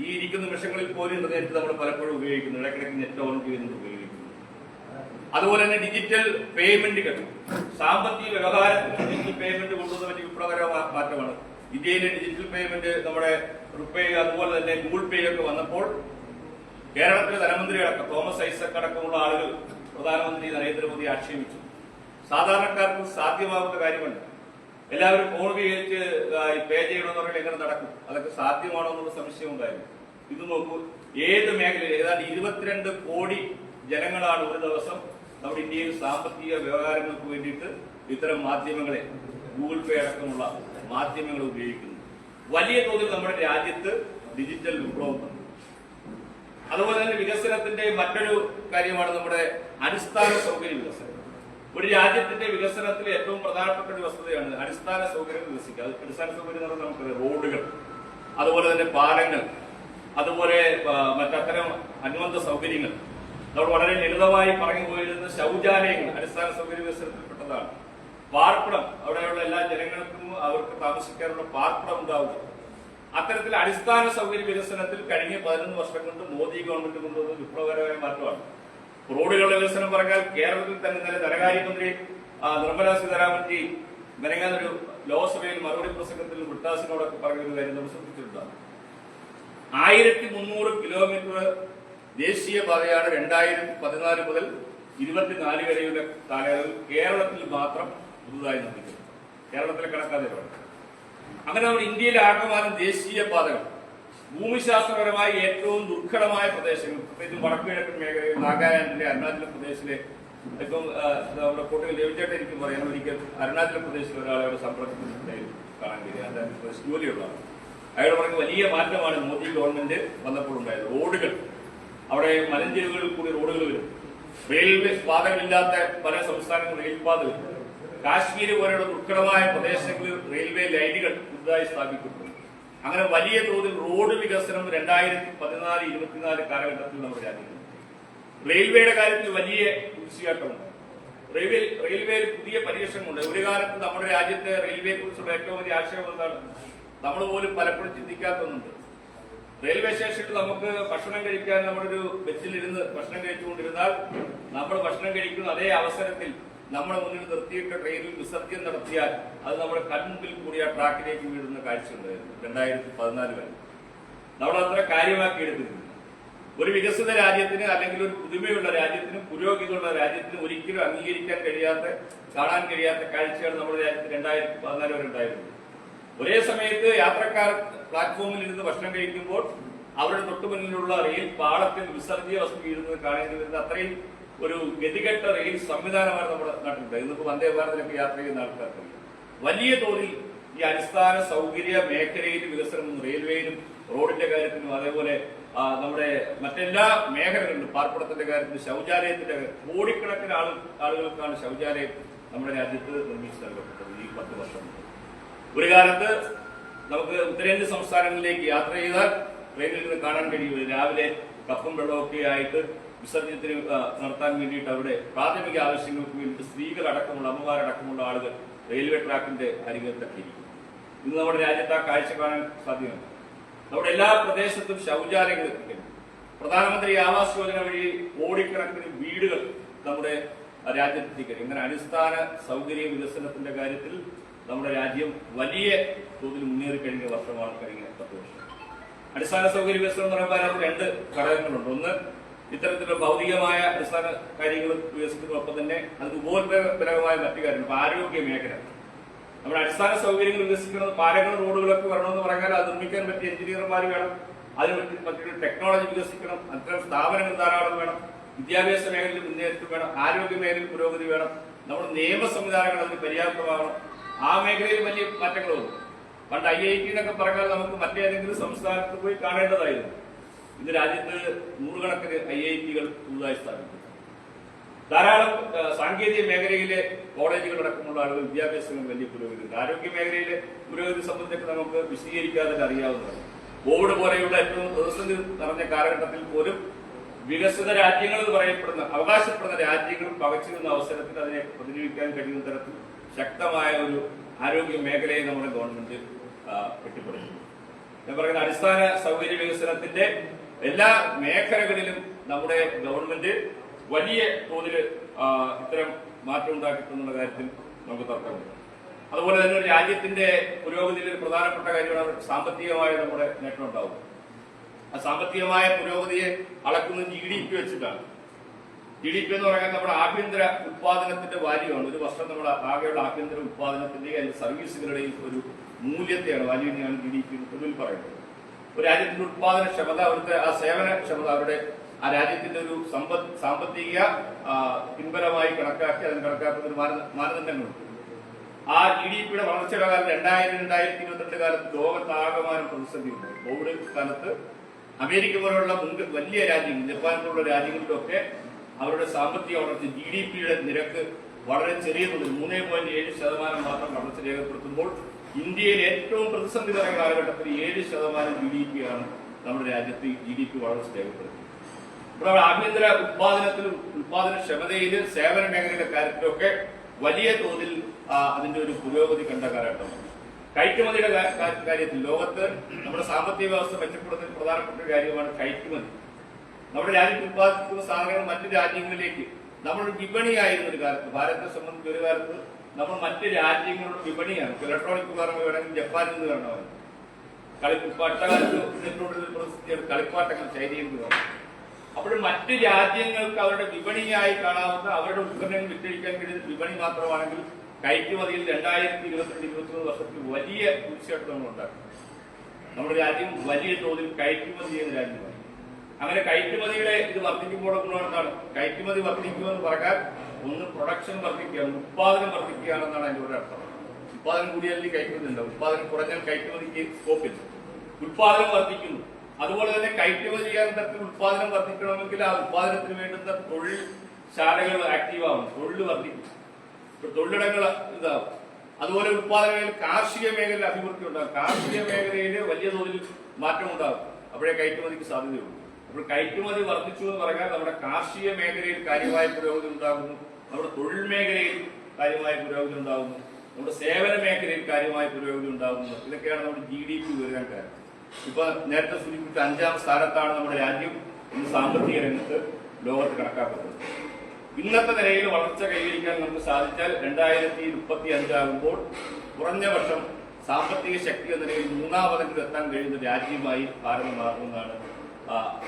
Speaker 1: ഈ ഇരിക്കുന്ന നിമിഷങ്ങളിൽ പോലും ഇന്റർനെറ്റ് നമ്മൾ പലപ്പോഴും ഉപയോഗിക്കുന്നു, ഇടയ്ക്കിടയ്ക്ക് നെറ്റ് ഓൺ ചെയ്യുന്നത് ഉപയോഗിക്കുന്നു. അതുപോലെ തന്നെ ഡിജിറ്റൽ പേയ്മെന്റുകൾ, സാമ്പത്തിക വ്യവഹാരത്തിന് ഡിജിറ്റൽ പേയ്മെന്റ് കൊണ്ടുവന്ന വലിയ വിപ്ലവകരമായ മാറ്റമാണ്. ഇന്ത്യയിലെ ഡിജിറ്റൽ പേയ്മെന്റ് നമ്മുടെ റുപേ അതുപോലെ തന്നെ ഗൂഗിൾ പേ ഒക്കെ വന്നപ്പോൾ കേരളത്തിലെ ധനമന്ത്രി അടക്കം തോമസ് ഐസക് അടക്കമുള്ള ആളുകൾ പ്രധാനമന്ത്രി നരേന്ദ്രമോദി ആക്ഷേപിച്ചു. സാധാരണക്കാർക്ക് സാധ്യമാകുന്ന കാര്യമല്ല. എല്ലാവരും ഫോൺ ഉപയോഗിച്ച് പേ ചെയ്യണമെന്ന് പറഞ്ഞാൽ എങ്ങനെ നടക്കും? അതൊക്കെ സാധ്യമാണോ എന്നുള്ള സംശയം ഉണ്ടായിരുന്നു. ഇത് നോക്കൂ, ഏത് മേഖലയിൽ ഏതാണ്ട് 22 കോടി ജനങ്ങളാണ് ഒരു ദിവസം നമ്മുടെ ഇന്ത്യയിൽ സാമ്പത്തിക വ്യവഹാരങ്ങൾക്ക് വേണ്ടിയിട്ട് ഇത്തരം മാധ്യമങ്ങളെ, ഗൂഗിൾ പേ അടക്കമുള്ള മാധ്യമങ്ങൾ ഉപയോഗിക്കുന്നു. വലിയ തോതിൽ നമ്മുടെ രാജ്യത്ത് ഡിജിറ്റൽ വിപ്ലവം. അതുപോലെ തന്നെ വികസനത്തിന്റെ മറ്റൊരു കാര്യമാണ് നമ്മുടെ അടിസ്ഥാന സൗകര്യ വികസനം. ഒരു രാജ്യത്തിന്റെ വികസനത്തിൽ ഏറ്റവും പ്രധാനപ്പെട്ട ഒരു വസ്തുതയാണ് അടിസ്ഥാന സൗകര്യം വികസിക്കുക. അത് അടിസ്ഥാന സൗകര്യം എന്ന് പറഞ്ഞാൽ നമുക്ക് റോഡുകൾ, അതുപോലെ തന്നെ പാലങ്ങൾ, അതുപോലെ മറ്റത്തരം അനുബന്ധ സൗകര്യങ്ങൾ. നമ്മൾ വളരെ ലളിതമായി പറഞ്ഞു പോയിരുന്ന ശൗചാലയങ്ങൾ അടിസ്ഥാന സൗകര്യ വികസനത്തിൽപ്പെട്ടതാണ്. പാർപ്പിടം, അവിടെയുള്ള എല്ലാ ജനങ്ങൾക്കും അവർക്ക് താമസിക്കാനുള്ള പാർപ്പിടം ഉണ്ടാവുക. അത്തരത്തിൽ അടിസ്ഥാന സൗകര്യ വികസനത്തിൽ കഴിഞ്ഞ 11 വർഷം കൊണ്ട് മോദി ഗവൺമെന്റ് കൊണ്ടുവന്ന വിപ്ലവകരമായ മാറ്റമാണ്. റോഡുകളുടെ വികസനം പറഞ്ഞാൽ കേരളത്തിൽ തന്നെ ഇന്നലെ ധനകാര്യമന്ത്രി നിർമ്മലാ സീതാരാമൻജി മെനങ്ങാനൊരു ലോക്സഭയിൽ മറുപടി പ്രസംഗത്തിൽ ബ്രിട്ടാസിനോടൊക്കെ പറഞ്ഞൊരു കാര്യം നമ്മൾ ശ്രദ്ധിച്ചിട്ടുണ്ടാകും. 1300 കിലോമീറ്റർ ദേശീയപാതയാണ് 2014 മുതൽ 24 വരെയുള്ള കാലയളവിൽ കേരളത്തിൽ മാത്രം പുതുതായി നിർമ്മിക്കുന്നത്. കേരളത്തിലെ കണക്കാതെ അങ്ങനെ നമ്മൾ ഇന്ത്യയിലെ ആകമാനം ദേശീയപാതകൾ, ഭൂമിശാസ്ത്രപരമായി ഏറ്റവും ദുർഘടമായ പ്രദേശങ്ങൾ, പ്രത്യേകിച്ചും വടക്കുകിഴക്കൻ മേഖലയിൽ നാഗാലാൻഡിലെ, അരുണാചൽ പ്രദേശിലെ, ഇപ്പം നമ്മുടെ കോട്ടയം ദേവിച്ചേട്ടൻ എനിക്ക് പറയാൻ ഒരിക്കൽ അരുണാചൽ പ്രദേശിലെ ഒരാളെ അവിടെ സമ്പർക്കത്തിൽ കാണാൻ കഴിയും. ജോലിയുള്ളതാണ്. അയാൾ പറഞ്ഞ വലിയ മാറ്റമാണ് മോദി ഗവൺമെന്റ് വന്നപ്പോൾ ഉണ്ടായത്. റോഡുകൾ, അവിടെ മലഞ്ചെരുവുകളിൽ കൂടി റോഡുകൾ വരും. റെയിൽവേ പാതകളില്ലാത്ത പല സംസ്ഥാനങ്ങളും റെയിൽപാത വരും. കാശ്മീർ പോലെയുള്ള ദുർഘടമായ പ്രദേശങ്ങളിൽ റെയിൽവേ ലൈനുകൾ പുതുതായി സ്ഥാപിക്കുന്നു. അങ്ങനെ വലിയ തോതിൽ റോഡ് വികസനം 2014-24 കാലഘട്ടത്തിൽ നമ്മുടെ രാജ്യത്ത്. റെയിൽവേയുടെ കാര്യത്തിൽ വലിയ കുതിച്ചുചാട്ടമുണ്ട്. റെയിൽവേയിൽ പുതിയ പരീക്ഷണമുണ്ട്. ഒരു കാലത്ത് നമ്മുടെ രാജ്യത്തെ റെയിൽവേയെ കുറിച്ചുള്ള ഏറ്റവും വലിയ ആശയം എന്താണ്? നമ്മൾ പോലും പലപ്പോഴും ചിന്തിക്കാത്തതുണ്ട്. റെയിൽവേ സ്റ്റേഷനിൽ നമുക്ക് ഭക്ഷണം കഴിക്കാൻ നമ്മളൊരു ബെഞ്ചിലിരുന്ന് ഭക്ഷണം കഴിച്ചുകൊണ്ടിരുന്നാൽ നമ്മൾ ഭക്ഷണം കഴിക്കുന്ന അതേ അവസരത്തിൽ നമ്മുടെ മുന്നിൽ നിർത്തിയിട്ട് ട്രെയിനിൽ വിസർജ്യം നടത്തിയാൽ അത് നമ്മുടെ കൺമുമ്പിൽ കൂടി ആ ട്രാക്കിലേക്ക് വീഴുന്ന കാഴ്ചയുണ്ടായിരുന്നു 2014 വരെ. നമ്മൾ അത്ര കാര്യമാക്കി എടുത്തിരുന്നു. ഒരു വികസിത രാജ്യത്തിന് അല്ലെങ്കിൽ ഒരു പുതുമയുള്ള രാജ്യത്തിനും പുരോഗതിയുള്ള രാജ്യത്തിനും ഒരിക്കലും അംഗീകരിക്കാൻ കഴിയാത്ത, കാണാൻ കഴിയാത്ത കാഴ്ചയാണ് നമ്മുടെ രാജ്യത്ത് 2014 വരെ ഉണ്ടായിരുന്നത്. ഒരേ സമയത്ത് യാത്രക്കാർ പ്ലാറ്റ്ഫോമിൽ ഇരുന്ന് ഭക്ഷണം കഴിക്കുമ്പോൾ അവരുടെ തൊട്ടുമുന്നിലുള്ള റെയിൽ പാളത്തിൽ വിസർജ്യ വസ്തു വീഴുന്നത് കാണേണ്ടി വരുന്ന അത്രയും ഒരു ഗതികെട്ട റെയിൽ സംവിധാനമാണ് നമ്മുടെ നാട്ടിലുണ്ട്. ഇന്നിപ്പോ വന്ദേ ഭാരതിലൊക്കെ യാത്ര ചെയ്യുന്ന ആൾക്കാർക്ക് വലിയ തോതിൽ ഈ അടിസ്ഥാന സൗകര്യ മേഖലയിൽ വികസനം, റെയിൽവേയിലും റോഡിന്റെ കാര്യത്തിലും അതേപോലെ നമ്മുടെ മറ്റെല്ലാ മേഖലകളിലും, പാർപ്പിടത്തിന്റെ കാര്യത്തിലും, ശൗചാലയത്തിന്റെ കോടിക്കണക്കിന് ആളുകൾക്കാണ് ശൗചാലയം നമ്മുടെ രാജ്യത്ത് നിർമ്മിച്ചു നൽകപ്പെട്ടത് ഈ 10 വർഷം. ഒരു കാലത്ത് നമുക്ക് ഉത്തരേന്ത്യൻ സംസ്ഥാനങ്ങളിലേക്ക് യാത്ര ചെയ്താൽ ട്രെയിനിൽ നിന്ന് കാണാൻ കഴിയും രാവിലെ കപ്പും വെള്ളമൊക്കെ ആയിട്ട് വിസർജനത്തിന് നടത്താൻ വേണ്ടിയിട്ട് അവരുടെ പ്രാഥമിക ആവശ്യങ്ങൾക്ക് വേണ്ടിയിട്ട് സ്ത്രീകളടക്കമുള്ള, അമ്മമാരടക്കമുള്ള ആളുകൾ റെയിൽവേ ട്രാക്കിന്റെ അരികത്തൊക്കെ ഇരിക്കും. ഇന്ന് നമ്മുടെ രാജ്യത്ത് ആ കാഴ്ച കാണാൻ സാധ്യമല്ല. നമ്മുടെ എല്ലാ പ്രദേശത്തും ശൗചാലയങ്ങൾ എത്തിക്കുന്നു. പ്രധാനമന്ത്രി ആവാസ് യോജന വഴി കോടിക്കണക്കിന് വീടുകൾ നമ്മുടെ രാജ്യത്തെത്തിക്കുന്നു. ഇങ്ങനെ അടിസ്ഥാന സൗകര്യ വികസനത്തിന്റെ കാര്യത്തിൽ നമ്മുടെ രാജ്യം വലിയ തോതിൽ മുന്നേറി കഴിഞ്ഞ വർഷമാണ് കഴിഞ്ഞ 10 വർഷം. അടിസ്ഥാന സൗകര്യ വികസനം എന്ന് പറയുമ്പോൾ അതിനകത്ത് 2 ഘടകങ്ങളുണ്ട്. ഒന്ന്, ഇത്തരത്തിലുള്ള ഭൗതികമായ അടിസ്ഥാന കാര്യങ്ങൾ വികസിക്കുന്നതോടൊപ്പം തന്നെ അതിന് ഉപോത്പരമായ മറ്റു കാര്യങ്ങൾ. ആരോഗ്യ മേഖല, നമ്മുടെ അടിസ്ഥാന സൗകര്യങ്ങൾ വികസിക്കുന്നത്, പാലങ്ങളും റോഡുകളൊക്കെ വരണമെന്ന് പറഞ്ഞാൽ അത് നിർമ്മിക്കാൻ പറ്റിയ എഞ്ചിനീയർമാർ വേണം, അതിന് മറ്റൊരു ടെക്നോളജി വികസിക്കണം, അത്തരം സ്ഥാപനങ്ങൾ ധാരാളം വേണം, വിദ്യാഭ്യാസ മേഖലയിൽ മുന്നേറ്റം വേണം, ആരോഗ്യ മേഖലയിൽ പുരോഗതി വേണം, നമ്മുടെ നിയമ സംവിധാനങ്ങൾ അതിന് പര്യാപ്തമാകണം. ആ മേഖലയിൽ വലിയ മാറ്റങ്ങൾ വന്നു. പണ്ട് IIT എന്നൊക്കെ പറഞ്ഞാൽ നമുക്ക് മറ്റേതെങ്കിലും സംസ്ഥാനത്ത് പോയി കാണേണ്ടതായിരുന്നു. ഇന്ന് രാജ്യത്ത് 100 കണക്കിന് IIT-കൾ പുതുതായി സ്ഥാപിക്കുന്നു. ധാരാളം സാങ്കേതിക മേഖലയിലെ കോളേജുകൾ അടക്കമുള്ള ആളുകൾ വിദ്യാഭ്യാസങ്ങൾ വലിയ പുരോഗതി. ആരോഗ്യ മേഖലയിലെ പുരോഗതി സംബന്ധിച്ചൊക്കെ നമുക്ക് വിശദീകരിക്കാതെ അറിയാവുന്നതാണ്. കോവിഡ് പോലെയുള്ള ഏറ്റവും പ്രതിസന്ധി നിറഞ്ഞ കാലഘട്ടത്തിൽ പോലും വികസിത രാജ്യങ്ങൾ എന്ന് പറയപ്പെടുന്ന, അവകാശപ്പെടുന്ന രാജ്യങ്ങൾ പകച്ചിരുന്ന അവസരത്തിൽ അതിനെ പ്രതിനിധിക്കാൻ കഴിയുന്ന തരത്തിൽ ശക്തമായ ഒരു ആരോഗ്യ മേഖലയെ നമ്മുടെ ഗവൺമെന്റ് കെട്ടിപ്പടുക്കുന്നു. ഞാൻ പറയുന്ന അടിസ്ഥാന സൗകര്യ വികസനത്തിന്റെ എല്ലാ മേഖലകളിലും നമ്മുടെ ഗവൺമെന്റ് വലിയ തോതിൽ ഇത്തരം മാറ്റം ഉണ്ടാക്കിയിട്ടുള്ള കാര്യത്തിൽ നമുക്ക് തർക്കമില്ല. അതുപോലെ തന്നെ ഒരു രാജ്യത്തിന്റെ പുരോഗതിയിൽ ഒരു പ്രധാനപ്പെട്ട കാര്യമാണ് സാമ്പത്തികമായ നമ്മുടെ നേട്ടം ഉണ്ടാവും. ആ സാമ്പത്തികമായ പുരോഗതിയെ അളക്കുന്നത് GDP വെച്ചിട്ടാണ്. GDP എന്ന് പറയുന്നത് നമ്മുടെ ആഭ്യന്തര ഉത്പാദനത്തിന്റെ വാല്യൂവാണ്. ഒരു വർഷം നമ്മുടെ ആകെയുള്ള ആഭ്യന്തര ഉത്പാദനത്തിന്റെയും അല്ലെങ്കിൽ സർവീസുകളുടെയും ഒരു മൂല്യത്തെയാണ്, വാല്യൂവിനെയാണ് GDP പൊതുവിൽ പറയുന്നത്. ഒരു രാജ്യത്തിന്റെ ഉത്പാദനക്ഷമത, അവിടുത്തെ ആ സേവനക്ഷമത, അവരുടെ ആ രാജ്യത്തിന്റെ ഒരു സാമ്പത്തിക പിൻബലമായി കണക്കാക്കി അതിന് കണക്കാക്കുന്ന ഒരു മാനദണ്ഡങ്ങളുണ്ട്. ആ GDP-യുടെ വളർച്ചയുടെ കാലത്ത് 2000-2022 കാലത്ത് ലോകത്താകമാനം പ്രതിസന്ധിയുണ്ട്. കോവിഡ് കാലത്ത് അമേരിക്ക പോലുള്ള വലിയ രാജ്യങ്ങൾ, ജപ്പാൻ പോലുള്ള രാജ്യങ്ങളിലൊക്കെ അവരുടെ സാമ്പത്തിക വളർച്ച GDP-യുടെ നിരക്ക് വളരെ ചെറിയ തോതിൽ 3.7% മാത്രം വളർച്ച രേഖപ്പെടുത്തുമ്പോൾ ഇന്ത്യയിൽ ഏറ്റവും പ്രതിസന്ധി നിറഞ്ഞ കാലഘട്ടത്തിൽ 7% GDP-യാണ് നമ്മുടെ രാജ്യത്ത് GDP വളർച്ച രേഖപ്പെടുത്തുന്നത്. ഇപ്പോൾ നമ്മുടെ ആഭ്യന്തര ഉത്പാദനത്തിലും ഉത്പാദനക്ഷമതയിലും സേവന മേഖലയുടെ കാര്യത്തിലൊക്കെ വലിയ തോതിൽ അതിന്റെ ഒരു പുരോഗതി കണ്ട കാലഘട്ടമാണ്. കയറ്റുമതിയുടെ കാര്യത്തിൽ ലോകത്ത് നമ്മുടെ സാമ്പത്തിക വ്യവസ്ഥ മെച്ചപ്പെടുന്നതിൽ പ്രധാനപ്പെട്ട ഒരു കാര്യമാണ് കയറ്റുമതി. നമ്മുടെ രാജ്യത്ത് ഉത്പാദിപ്പിക്കുന്ന സാധനങ്ങൾ മറ്റു രാജ്യങ്ങളിലേക്ക് നമ്മൾ വിപണിയായിരുന്ന ഒരു കാലത്ത്, ഭാരതത്തെ സംബന്ധിച്ച് ഒരു കാലത്ത് നമ്മൾ മറ്റ് രാജ്യങ്ങളുടെ വിപണിയാണ്. ഇലക്ട്രോണിക് ഉപകരണങ്ങൾ വേണമെങ്കിൽ ജപ്പാനിൽ നിന്ന് വരണമായിരുന്നു. കളിപ്പാട്ടങ്ങൾ ചൈനയിൽ നിന്ന് വേണം. അപ്പോൾ മറ്റ് രാജ്യങ്ങൾക്ക് അവരുടെ വിപണിയായി കാണാവുന്ന, അവരുടെ ഉൽപ്പന്നങ്ങൾ വിറ്റഴിക്കാൻ കഴിയുന്ന വിപണി മാത്രമാണെങ്കിൽ കയറ്റുമതിയിൽ 2022-2023 വർഷത്തിൽ വലിയ തീർച്ചയായിട്ടും നമ്മൾ ഉണ്ടാക്കും. നമ്മുടെ രാജ്യം വലിയ തോതിൽ കയറ്റുമതി ചെയ്യുന്ന രാജ്യമാണ്. അങ്ങനെ കയറ്റുമതിയുടെ ഇത് വർദ്ധിക്കുമ്പോൾ ഗുണമെന്താണ്? കയറ്റുമതി വർദ്ധിക്കുക എന്ന് പറഞ്ഞാൽ ഒന്ന് പ്രൊഡക്ഷൻ വർദ്ധിക്കുകയാണ്, ഉത്പാദനം വർദ്ധിക്കുകയാണെന്നാണ് അതിന്റെ ഒരു അർത്ഥം. ഉത്പാദനം കൂടിയാലും കയറ്റുമതി ഉണ്ടാവും, ഉത്പാദനം കുറഞ്ഞാൽ കയറ്റുമതിക്ക് സ്കോപ്പില്ല. ഉത്പാദനം വർദ്ധിക്കുന്നു. അതുപോലെ തന്നെ കയറ്റുമതി ചെയ്യാൻ തരത്തിൽ ഉത്പാദനം വർദ്ധിക്കണമെങ്കിൽ ആ ഉത്പാദനത്തിന് വേണ്ടുന്ന തൊഴിൽ ശാലകൾ ആക്റ്റീവാകും, തൊഴിൽ വർദ്ധിക്കും, തൊഴിലിടങ്ങൾ ഇതാവും. അതുപോലെ ഉത്പാദന മേഖല, കാർഷിക മേഖലയിൽ അഭിവൃദ്ധി ഉണ്ടാകും. കാർഷിക മേഖലയിൽ വലിയ തോതിൽ മാറ്റം ഉണ്ടാകും. അപ്പോഴേ കയറ്റുമതിക്ക് സാധ്യതയുള്ളൂ. അപ്പോൾ കയറ്റുമതി വർദ്ധിച്ചു എന്ന് പറഞ്ഞാൽ നമ്മുടെ കാർഷിക മേഖലയിൽ കാര്യമായ പുരോഗതി ഉണ്ടാകുന്നു, നമ്മുടെ തൊഴിൽ മേഖലയിൽ കാര്യമായ പുരോഗതി ഉണ്ടാകുന്നു, നമ്മുടെ സേവന മേഖലയിൽ കാര്യമായ പുരോഗതി ഉണ്ടാകുന്നു. ഇതൊക്കെയാണ് നമ്മുടെ GDP ഉയരാൻ കാരണം. ഇപ്പൊ നേരത്തെ സൂചിപ്പിച്ച 5ാം സ്ഥാനത്താണ് നമ്മുടെ രാജ്യം ഇന്ന് സാമ്പത്തിക രംഗത്ത് ലോകത്ത് കണക്കാക്കുന്നത്. ഇന്നത്തെ നിലയിൽ വളർച്ച കൈവരിക്കാൻ നമുക്ക് സാധിച്ചാൽ 2035 ആകുമ്പോൾ കുറഞ്ഞ വർഷം സാമ്പത്തിക ശക്തി എന്ന നിലയിൽ 3ാമതെങ്കിലും എത്താൻ കഴിയുന്ന രാജ്യമായി ഭാരതം മാറുമെന്നാണ്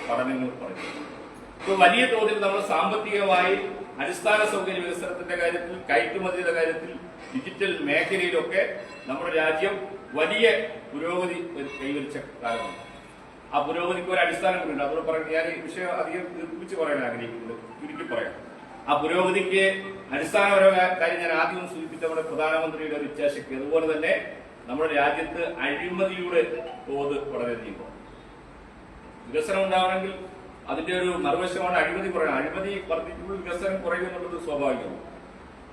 Speaker 1: പഠനങ്ങൾ പറയുന്നത്. ഇപ്പോൾ വലിയ തോതിൽ നമ്മൾ സാമ്പത്തികമായി അടിസ്ഥാന സൗകര്യ വികസനത്തിന്റെ കാര്യത്തിൽ, കയറ്റുമതിയുടെ കാര്യത്തിൽ, ഡിജിറ്റൽ മേഖലയിലൊക്കെ നമ്മുടെ രാജ്യം വലിയ പുരോഗതി കൈവരിച്ച കാലമാണ്. ആ പുരോഗതിക്ക് ഒരു അടിസ്ഥാനം കൂടിയുണ്ട്. അതോടെ പറയുന്നത് ഞാൻ ഈ വിഷയം അധികം ദീർഘിപ്പിച്ച് പറയാൻ ആഗ്രഹിക്കുന്നത്, ചുരുക്കി പറയാം. ആ പുരോഗതിക്ക് അടിസ്ഥാനപരമായ കാര്യം ഞാൻ ആദ്യം സൂചിപ്പിച്ച നമ്മുടെ പ്രധാനമന്ത്രിയുടെ ഒരു ഇച്ഛാശക്തി. അതുപോലെ തന്നെ നമ്മുടെ രാജ്യത്ത് അഴിമതിയുടെ തോത് വളരെയധികം. വികസനം ഉണ്ടാവണമെങ്കിൽ അതിന്റെ ഒരു മറുവശമാണ് അഴിമതി കുറയണം. അഴിമതി വർദ്ധിക്കുമ്പോൾ വികസനം കുറയുമെന്നുള്ളത് സ്വാഭാവികമാണ്.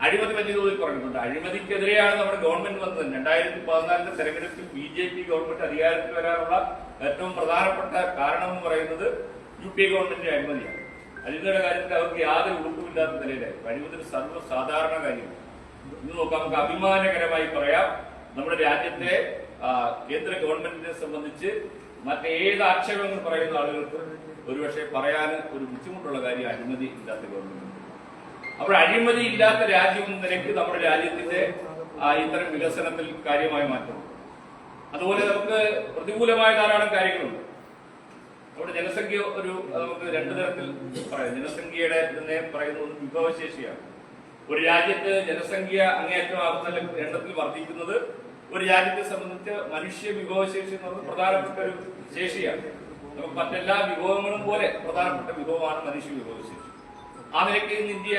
Speaker 1: അഴിമതി വലിയ തോതിൽ കുറഞ്ഞിട്ടുണ്ട്. അഴിമതിക്കെതിരെയാണ് നമ്മുടെ ഗവൺമെന്റ് വന്നത്. 2014 തെരഞ്ഞെടുപ്പിൽ BJP ഗവൺമെന്റ് അധികാരത്തിൽ വരാനുള്ള ഏറ്റവും പ്രധാനപ്പെട്ട കാരണം എന്ന് പറയുന്നത് UPA ഗവൺമെന്റിന്റെ അഴിമതിയാണ്. അഴിമതിയുടെ കാര്യത്തിൽ അവർക്ക് യാതൊരു ഉറപ്പുമില്ലാത്ത നിലയിലായി. അഴിമതി സർവ്വസാധാരണ കാര്യമാണ്. ഇന്ന് നോക്കാം, നമുക്ക് അഭിമാനകരമായി പറയാം, നമ്മുടെ രാജ്യത്തെ കേന്ദ്ര ഗവൺമെന്റിനെ സംബന്ധിച്ച് മറ്റേത് ആക്ഷേപങ്ങൾ പറയുന്ന ആളുകൾക്ക് ഒരുപക്ഷെ പറയാൻ ഒരു ബുദ്ധിമുട്ടുള്ള കാര്യം അഴിമതി ഇല്ലാത്ത ഗവൺമെന്റ്. അപ്പോൾ അഴിമതി ഇല്ലാത്ത രാജ്യം എന്ന നിലയ്ക്ക് നമ്മുടെ രാജ്യത്തിന്റെ ഇത്തരം വികസനത്തിൽ കാര്യമായ മാറ്റം. അതുപോലെ നമുക്ക് പ്രതികൂലമായ ധാരാളം കാര്യങ്ങളുണ്ട്. നമ്മുടെ ജനസംഖ്യ നമുക്ക് 2 തരത്തിൽ പറയാം. ജനസംഖ്യയുടെ ഇതിനെ പറയുന്നത് വിഭവശേഷിയാണ്. ഒരു രാജ്യത്ത് ജനസംഖ്യ അങ്ങേയറ്റമാകുന്ന എണ്ണത്തിൽ വർദ്ധിക്കുന്നത് ഒരു രാജ്യത്തെ സംബന്ധിച്ച് മനുഷ്യ വിഭവശേഷി എന്ന് പറയുന്നത് പ്രധാനപ്പെട്ട ഒരു ശേഷിയാണ്. നമുക്ക് മറ്റെല്ലാ വിഭവങ്ങളും പോലെ പ്രധാനപ്പെട്ട വിഭവമാണ് മനുഷ്യ വിഭവശേഷി. ആ നിലയ്ക്ക് ഇന്ന് ഇന്ത്യ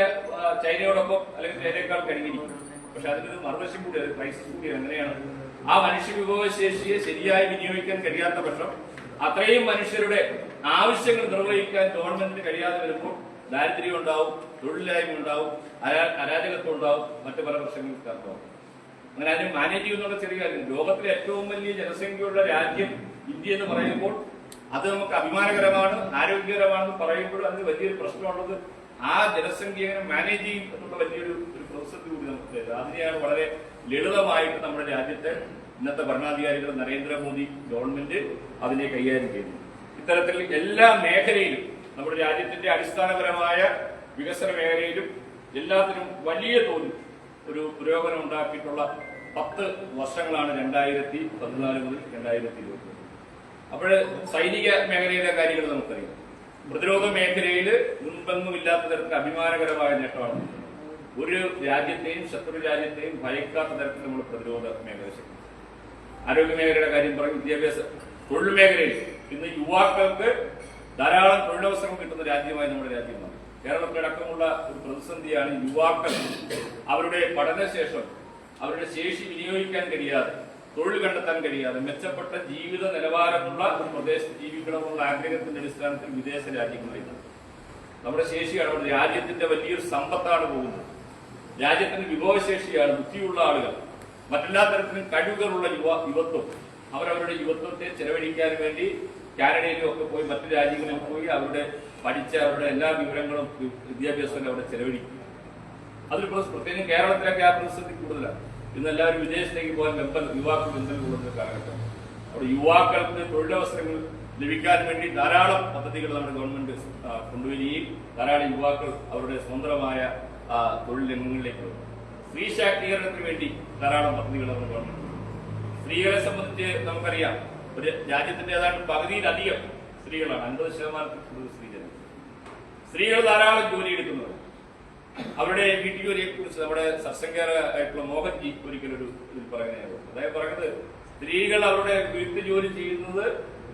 Speaker 1: ചൈനയോടൊപ്പം അല്ലെങ്കിൽ ചൈനയേക്കാൾ കഴിഞ്ഞിരിക്കും. പക്ഷെ അതിനൊരു മറുവശം കൂടി, അത് ക്രൈസിസ് കൂടി. എങ്ങനെയാണ് ആ മനുഷ്യ വിഭവശേഷിയെ ശരിയായി വിനിയോഗിക്കാൻ കഴിയാത്ത പക്ഷം അത്രയും മനുഷ്യരുടെ ആവശ്യങ്ങൾ നിർവഹിക്കാൻ ഗവൺമെന്റിന് കഴിയാതെ വരുമ്പോൾ ദാരിദ്ര്യം ഉണ്ടാവും, തൊഴിലില്ലായ്മ ഉണ്ടാവും, അരാജകത്വം ഉണ്ടാവും, മറ്റു പല പ്രശ്നങ്ങളും ഉണ്ടാവും. അങ്ങനെ അതിന് മാനേജ് ചെയ്യുന്നുള്ള ചെറിയ കാര്യം. ലോകത്തിലെ ഏറ്റവും വലിയ ജനസംഖ്യയുള്ള രാജ്യം ഇന്ത്യ എന്ന് പറയുമ്പോൾ അത് നമുക്ക് അഭിമാനകരമാണ്, ആരോഗ്യകരമാണെന്ന് പറയുമ്പോൾ അതിന് വലിയൊരു പ്രശ്നമുള്ളത് ആ ജനസംഖ്യയെ മാനേജ് ചെയ്യും എന്നുള്ള വലിയൊരു പ്രതിസന്ധി കൂടി നമുക്ക്. അതിനെയാണ് വളരെ ലളിതമായിട്ട് നമ്മുടെ രാജ്യത്തെ ഇന്നത്തെ ഭരണാധികാരികൾ നരേന്ദ്രമോദി ഗവൺമെന്റ് അതിനെ കൈകാര്യം ചെയ്യുന്നു. ഇത്തരത്തിൽ എല്ലാ മേഖലയിലും നമ്മുടെ രാജ്യത്തിന്റെ അടിസ്ഥാനപരമായ വികസന മേഖലയിലും എല്ലാത്തിനും വലിയ തോതിൽ ഒരു പുരോഗമനം ഉണ്ടാക്കിയിട്ടുള്ള 10 വർഷങ്ങളാണ് 2014 മുതൽ 2020. അപ്പോൾ സൈനിക മേഖലയിലെ കാര്യങ്ങൾ നമുക്കറിയാം. പ്രതിരോധ മേഖലയിൽ മുൻപൊന്നുമില്ലാത്ത തരത്തിൽ അഭിമാനകരമായ നേട്ടമാണ്. ഒരു രാജ്യത്തെയും ശത്രു രാജ്യത്തെയും ഭയക്കാത്ത തരത്തിൽ നമ്മൾ പ്രതിരോധ മേഖല ശക്തി. ആരോഗ്യ മേഖലയുടെ കാര്യം പറയും, വിദ്യാഭ്യാസ തൊഴിൽ മേഖലയിൽ ഇന്ന് യുവാക്കൾക്ക് ധാരാളം തൊഴിലവസരം കിട്ടുന്ന രാജ്യമായി നമ്മുടെ രാജ്യമാണ്. കേരളത്തിലടക്കമുള്ള ഒരു പ്രതിസന്ധിയാണ് യുവാക്കൾ അവരുടെ പഠനശേഷം അവരുടെ ശേഷി വിനിയോഗിക്കാൻ കഴിയാതെ, തൊഴിൽ കണ്ടെത്താൻ കഴിയാതെ മെച്ചപ്പെട്ട ജീവിത നിലവാരമുള്ള ഒരു പ്രദേശത്ത് ജീവിക്കണമെന്നുള്ള ആഗ്രഹത്തിന്റെ അടിസ്ഥാനത്തിൽ വിദേശ രാജ്യങ്ങളിലാണ്. നമ്മുടെ ശേഷിയാണ്, നമ്മുടെ രാജ്യത്തിന്റെ വലിയൊരു സമ്പത്താണ് പോകുന്നത്. രാജ്യത്തിന് വിഭവശേഷിയാണ്, ബുദ്ധിയുള്ള ആളുകൾ, മറ്റെല്ലാ തരത്തിലും കഴിവുകളുള്ള യുവത്വം. അവരവരുടെ യുവത്വത്തെ ചെലവഴിക്കാൻ വേണ്ടി കാനഡയിലും ഒക്കെ പോയി മറ്റു രാജ്യങ്ങളിൽ പോയി അവരുടെ പഠിച്ച അവരുടെ എല്ലാ വിവരങ്ങളും വിദ്യാഭ്യാസവും അവിടെ ചെലവഴിക്കും. അതിൽ പ്രത്യേകിച്ചും കേരളത്തിലൊക്കെ ആ പ്രതിസന്ധി കൂടുതലാണ്. ഇന്ന് എല്ലാവരും വിദേശത്തേക്ക് പോകാൻ യുവാക്കൾ ബന്ധം കൂടുന്ന കാലഘട്ടം. അവിടെ യുവാക്കൾക്ക് തൊഴിലവസരങ്ങൾ ലഭിക്കാൻ വേണ്ടി ധാരാളം പദ്ധതികൾ നമ്മുടെ ഗവൺമെന്റ് കൊണ്ടുവരികയും ധാരാളം യുവാക്കൾ അവരുടെ സ്വന്തമായ തൊഴിൽ രംഗങ്ങളിലേക്ക് വരും. സ്ത്രീ ശാക്തീകരണത്തിന് വേണ്ടി ധാരാളം പദ്ധതികൾ നമ്മുടെ ഗവൺമെന്റ്. സ്ത്രീകളെ സംബന്ധിച്ച് നമുക്കറിയാം, ഒരു രാജ്യത്തിന്റെ ഏതാണ്ട് പകുതിയിലധികം സ്ത്രീകളാണ്, 50% കൂടുതൽ സ്ത്രീജനം. സ്ത്രീകൾ ധാരാളം ജോലി എടുക്കുന്നത്. അവരുടെ വീട്ടുജോലിയെ കുറിച്ച് നമ്മുടെ സർസംഖ്യായിട്ടുള്ള മോഹൻജി ഒരിക്കലൊരു ഇതിൽ പറയുന്നത്, അതായത് പറഞ്ഞത് സ്ത്രീകൾ അവരുടെ വീട്ടുജോലി ചെയ്യുന്നത്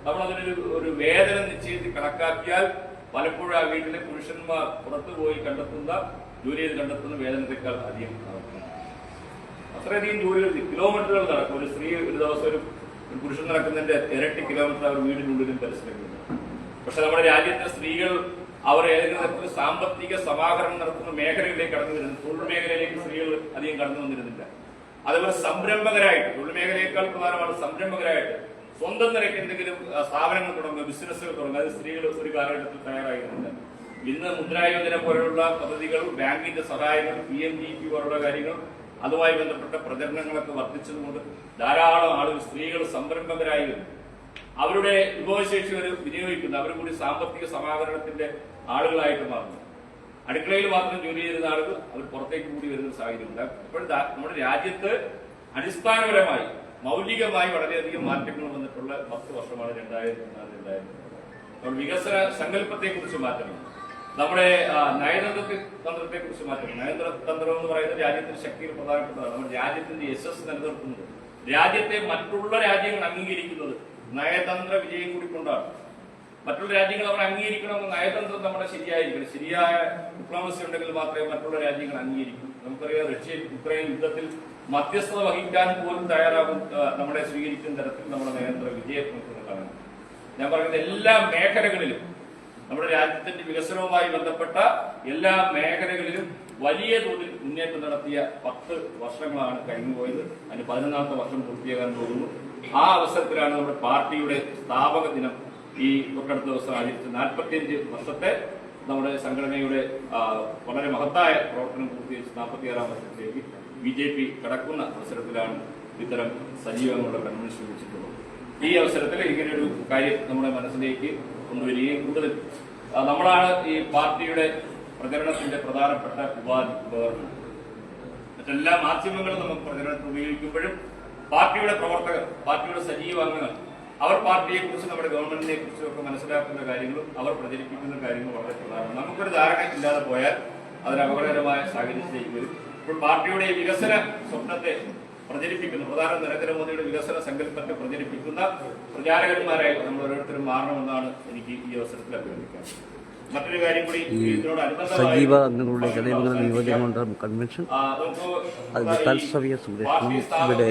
Speaker 1: നമ്മളതിനൊരു വേതന നിശ്ചയിച്ച് കണക്കാക്കിയാൽ പലപ്പോഴും ആ വീട്ടിലെ പുരുഷന്മാർ പുറത്തുപോയി കണ്ടെത്തുന്ന ജോലി ചെയ്ത് കണ്ടെത്തുന്ന വേതനത്തെക്കാൾ അധികം അത്രയധികം ജോലികൾ കിലോമീറ്ററുകൾ നടക്കും. ഒരു സ്ത്രീ ഒരു ദിവസം ഒരു പുരുഷൻ നടക്കുന്നതിന്റെ ഇരട്ടി കിലോമീറ്റർ അവർ വീടിനുള്ളിലും പരിശ്രമിക്കുന്നു. പക്ഷെ നമ്മുടെ രാജ്യത്തെ സ്ത്രീകൾ അവർ ഏതെങ്കിലും തരത്തിൽ സാമ്പത്തിക സമാഹരണം നടത്തുന്ന മേഖലകളിലേക്ക് കടന്നു വരുന്നു. തൊഴിൽ മേഖലയിലേക്ക് സ്ത്രീകൾ അധികം കടന്നു വന്നിരുന്നില്ല. അതേപോലെ സംരംഭകരായിട്ട്, തൊഴിൽ മേഖലയേക്കാൾ പ്രധാനമാണ് സംരംഭകരായിട്ട് സ്വന്തം നിലയ്ക്ക് എന്തെങ്കിലും സ്ഥാപനങ്ങൾ തുടങ്ങുക, ബിസിനസ്സുകൾ തുടങ്ങുക, അത് സ്ത്രീകൾ ഒരു കാലഘട്ടത്തിൽ തയ്യാറായിരുന്നില്ല. ഇന്ന് മുദ്രാ യോജന പോലുള്ള പദ്ധതികൾ, ബാങ്കിന്റെ സഹായങ്ങൾ, PMGP പോലുള്ള കാര്യങ്ങൾ, അതുമായി ബന്ധപ്പെട്ട പ്രചരണങ്ങളൊക്കെ വർദ്ധിച്ചതുകൊണ്ട് ധാരാളം ആളുകൾ സ്ത്രീകൾ സംരംഭകരായി വരുന്നു. അവരുടെ വിഭവശേഷി വിനിയോഗിക്കുന്നു. അവർ കൂടി സാമ്പത്തിക സമാഹരണത്തിന്റെ ആളുകളായിട്ട് മാറുന്നു. അടുക്കളയിൽ മാത്രം ജോലി ചെയ്യുന്ന ആളുകൾ അവർ പുറത്തേക്ക് കൂടി വരുന്ന സാഹചര്യമുണ്ട്. അപ്പോൾ നമ്മുടെ രാജ്യത്ത് അടിസ്ഥാനപരമായി മൗലികമായി വളരെയധികം മാറ്റങ്ങൾ വന്നിട്ടുള്ള 10 വർഷമാണ് 2014-2020. നമ്മൾ വികസന സങ്കല്പത്തെ കുറിച്ച് മാറ്റണം, നമ്മുടെ നയതന്ത്രത്തെ കുറിച്ച് മാറ്റണം. നയതന്ത്രം എന്ന് പറയുന്നത് രാജ്യത്തിന്റെ ശക്തിയിൽ പ്രധാനപ്പെട്ടതാണ്. നമ്മുടെ രാജ്യത്തിന്റെ യശസ് നിലനിർത്തുന്നത്, രാജ്യത്തെ മറ്റുള്ള രാജ്യങ്ങൾ അംഗീകരിക്കുന്നത് നയതന്ത്ര വിജയം കൂടി കൊണ്ടാണ്. മറ്റുള്ള രാജ്യങ്ങൾ നമ്മൾ അംഗീകരിക്കണമെന്ന് നയതന്ത്രം നമ്മുടെ ശരിയായിരിക്കണം. ശരിയായ ഡിപ്ലോമസി ഉണ്ടെങ്കിൽ മാത്രമേ മറ്റുള്ള രാജ്യങ്ങൾ അംഗീകരിക്കൂ. നമുക്കറിയാം, റഷ്യ യുക്രൈൻ യുദ്ധത്തിൽ മധ്യസ്ഥത വഹിക്കാൻ പോലും തയ്യാറാകും നമ്മളെ സ്വീകരിക്കുന്ന തരത്തിൽ നമ്മുടെ നയതന്ത്ര വിജയം കാണുന്നു. ഞാൻ പറയുന്നത് എല്ലാ മേഖലകളിലും നമ്മുടെ രാജ്യത്തിന്റെ വികസനവുമായി ബന്ധപ്പെട്ട എല്ലാ മേഖലകളിലും വലിയ തോതിൽ മുന്നേറ്റം നടത്തിയ 10 വർഷങ്ങളാണ് കഴിഞ്ഞുപോയത്. അതിന് 11ാമത്തെ വർഷം പൂർത്തിയാകാൻ പോകുന്നു. ആ അവസരത്തിലാണ് നമ്മുടെ പാർട്ടിയുടെ സ്ഥാപക ദിനം ഈ തൊട്ടടുത്ത ദിവസം ആചരിച്ച് 45 വർഷത്തെ നമ്മുടെ സംഘടനയുടെ വളരെ മഹത്തായ പ്രവർത്തനം പൂർത്തീകരിച്ച് 46ാം വർഷത്തിലേക്ക് BJP കടക്കുന്ന അവസരത്തിലാണ് ഇത്തരം സജീവങ്ങളുടെ കൺവെൻഷൻ വെച്ചിട്ടുള്ളത്. ഈ അവസരത്തിൽ ഇങ്ങനെയൊരു കാര്യം നമ്മുടെ മനസ്സിലേക്ക് കൊണ്ടുവരികയും കൂടുതൽ നമ്മളാണ് ഈ പാർട്ടിയുടെ പ്രചരണത്തിന്റെ പ്രധാനപ്പെട്ട ഉപകരണം. മറ്റെല്ലാ മാധ്യമങ്ങളും നമുക്ക് പ്രചരണത്തിൽ ഉപയോഗിക്കുമ്പോഴും പാർട്ടിയുടെ പ്രവർത്തകർ, പാർട്ടിയുടെ സജീവ അംഗങ്ങൾ അവർ പാർട്ടിയെ കുറിച്ച്, നമ്മുടെ ഗവൺമെന്റിനെ കുറിച്ചും ഒക്കെ മനസ്സിലാക്കുന്ന കാര്യങ്ങളും അവർ പ്രചരിപ്പിക്കുന്ന കാര്യങ്ങളും വളരെ പ്രധാനമാണ്. നമുക്കൊരു ധാരണ ഇല്ലാതെ പോയാൽ അതൊരു അപകടകരമായ സാഹചര്യത്തിലേക്ക് വരും. ഇപ്പോൾ പാർട്ടിയുടെ വികസന സ്വപ്നത്തെ പ്രചരിപ്പിക്കുന്ന, പ്രധാന നരേന്ദ്രമോദിയുടെ വികസന സങ്കല്പത്തെ പ്രചരിപ്പിക്കുന്ന പ്രചാരകന്മാരായി നമ്മൾ ഓരോരുത്തരും മാറണമെന്നാണ് എനിക്ക് ഈ അവസരത്തിൽ അഭ്യർത്ഥിക്കാൻ. മറ്റൊരു കാര്യം കൂടി
Speaker 2: സജീവ അംഗങ്ങളുടെ ചടയമംഗലം നിയോജകമണ്ഡലം കൺവെൻഷൻ അതിന്റെ തത്സമയ സംരക്ഷണം ഇവിടെ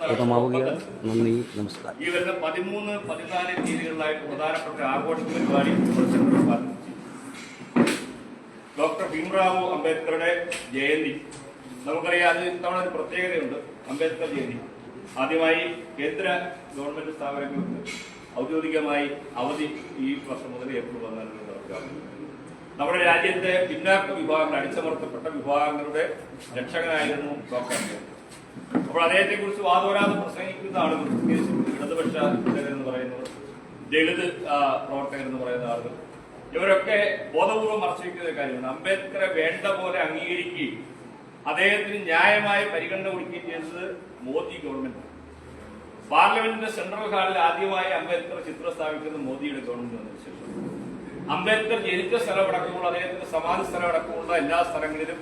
Speaker 2: പൂർണ്ണമാവുകയാണ്. നന്ദി, നമസ്കാരം.
Speaker 1: ഈ വരുന്ന 13, 14 തീയതികളിലായിട്ട് പ്രധാനപ്പെട്ട ആഘോഷ പരിപാടി ഡോക്ടർ ഭീംറാവു അംബേദ്കറുടെ ജയന്തി. നമുക്കറിയാം, അത് ഇത്തവണ ഒരു പ്രത്യേകതയുണ്ട്. അംബേദ്കർ ജയന്തി ആദ്യമായി കേന്ദ്ര ഗവൺമെന്റ് സ്ഥാപനങ്ങൾക്ക് ഔദ്യോഗികമായി അവധി ഈ വർഷം മുതൽ ഏപ്രിൽ 14 നടക്കുക. നമ്മുടെ രാജ്യത്തെ പിന്നാക്ക വിഭാഗങ്ങൾ, അടിച്ചമർത്തപ്പെട്ട വിഭാഗങ്ങളുടെ രക്ഷകനായിരുന്നു ഡോക്ടർ അംബേദ്കർ. അപ്പോൾ അദ്ദേഹത്തെ കുറിച്ച് വാദോരാതെ പ്രസംഗിക്കുന്ന ആളുകൾ, പ്രത്യേകിച്ച് ഇടതുപക്ഷ എന്ന് പറയുന്നത്, ദളിത് പ്രവർത്തകർ എന്ന് പറയുന്ന ആളുകൾ, ഇവരൊക്കെ ബോധപൂർവ്വം മറച്ചുവെക്കുന്ന കാര്യമാണ്. അംബേദ്കറെ വേണ്ട പോലെ അംഗീകരിക്കുകയും അദ്ദേഹത്തിന് ന്യായമായ പരിഗണന കൊടുക്കുകയും ചെയ്തത് മോദി ഗവൺമെന്റ്. പാർലമെന്റിന്റെ സെൻട്രൽ ഹാളിൽ ആദ്യമായി അംബേദ്കർ ചിത്രം സ്ഥാപിക്കുന്നത് മോദിയുടെ ഗവൺമെന്റ് വന്നതിന് ശേഷം. അംബേദ്കർ ജനിച്ച സ്ഥലമടക്കമുള്ള അദ്ദേഹത്തിന്റെ സമാധി സ്ഥലമടക്കമുള്ള എല്ലാ സ്ഥലങ്ങളിലും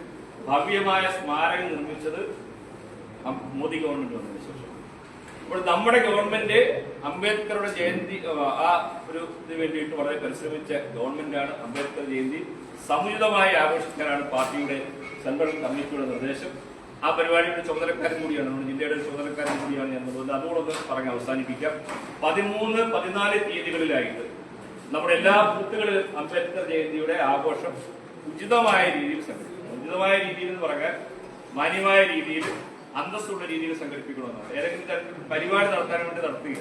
Speaker 1: ഭവ്യമായ സ്മാരകം നിർമ്മിച്ചത് മോദി ഗവൺമെന്റ് വന്നതിന് ശേഷം. അപ്പോൾ നമ്മുടെ ഗവൺമെന്റ് അംബേദ്കറുടെ ജയന്തി ആ ഒരു ഇതിന് വേണ്ടിയിട്ട് വളരെ പരിശ്രമിച്ച ഗവൺമെന്റാണ്. അംബേദ്കർ ജയന്തി സമുചിതമായി ആഘോഷിക്കാനാണ് പാർട്ടിയുടെ സെൻട്രൽ കമ്മിറ്റിയുടെ നിർദ്ദേശം. ആ പരിപാടിയുടെ ചുമതലക്കാരൻ കൂടിയാണ്, നമ്മുടെ ജില്ലയുടെ ചുമതലക്കാരൻ കൂടിയാണ് ഞാൻ. അതുകൊണ്ടൊന്ന് പറഞ്ഞ് അവസാനിപ്പിക്കാം. 13, 14 തീയതികളിലായിട്ട് നമ്മുടെ എല്ലാ ബൂത്തുകളിലും അംബേദ്കർ ജയന്തിയുടെ ആഘോഷം ഉചിതമായ രീതിയിൽ സംഘടിപ്പിക്കണം. ഉചിതമായ രീതിയിൽ എന്ന് പറഞ്ഞാൽ മാന്യമായ രീതിയിൽ, അന്തസ്സുള്ള രീതിയിൽ സംഘടിപ്പിക്കണമെന്നാണ്. ഏതെങ്കിലും തരത്തിൽ പരിപാടി നടത്താൻ വേണ്ടി നടത്തുക.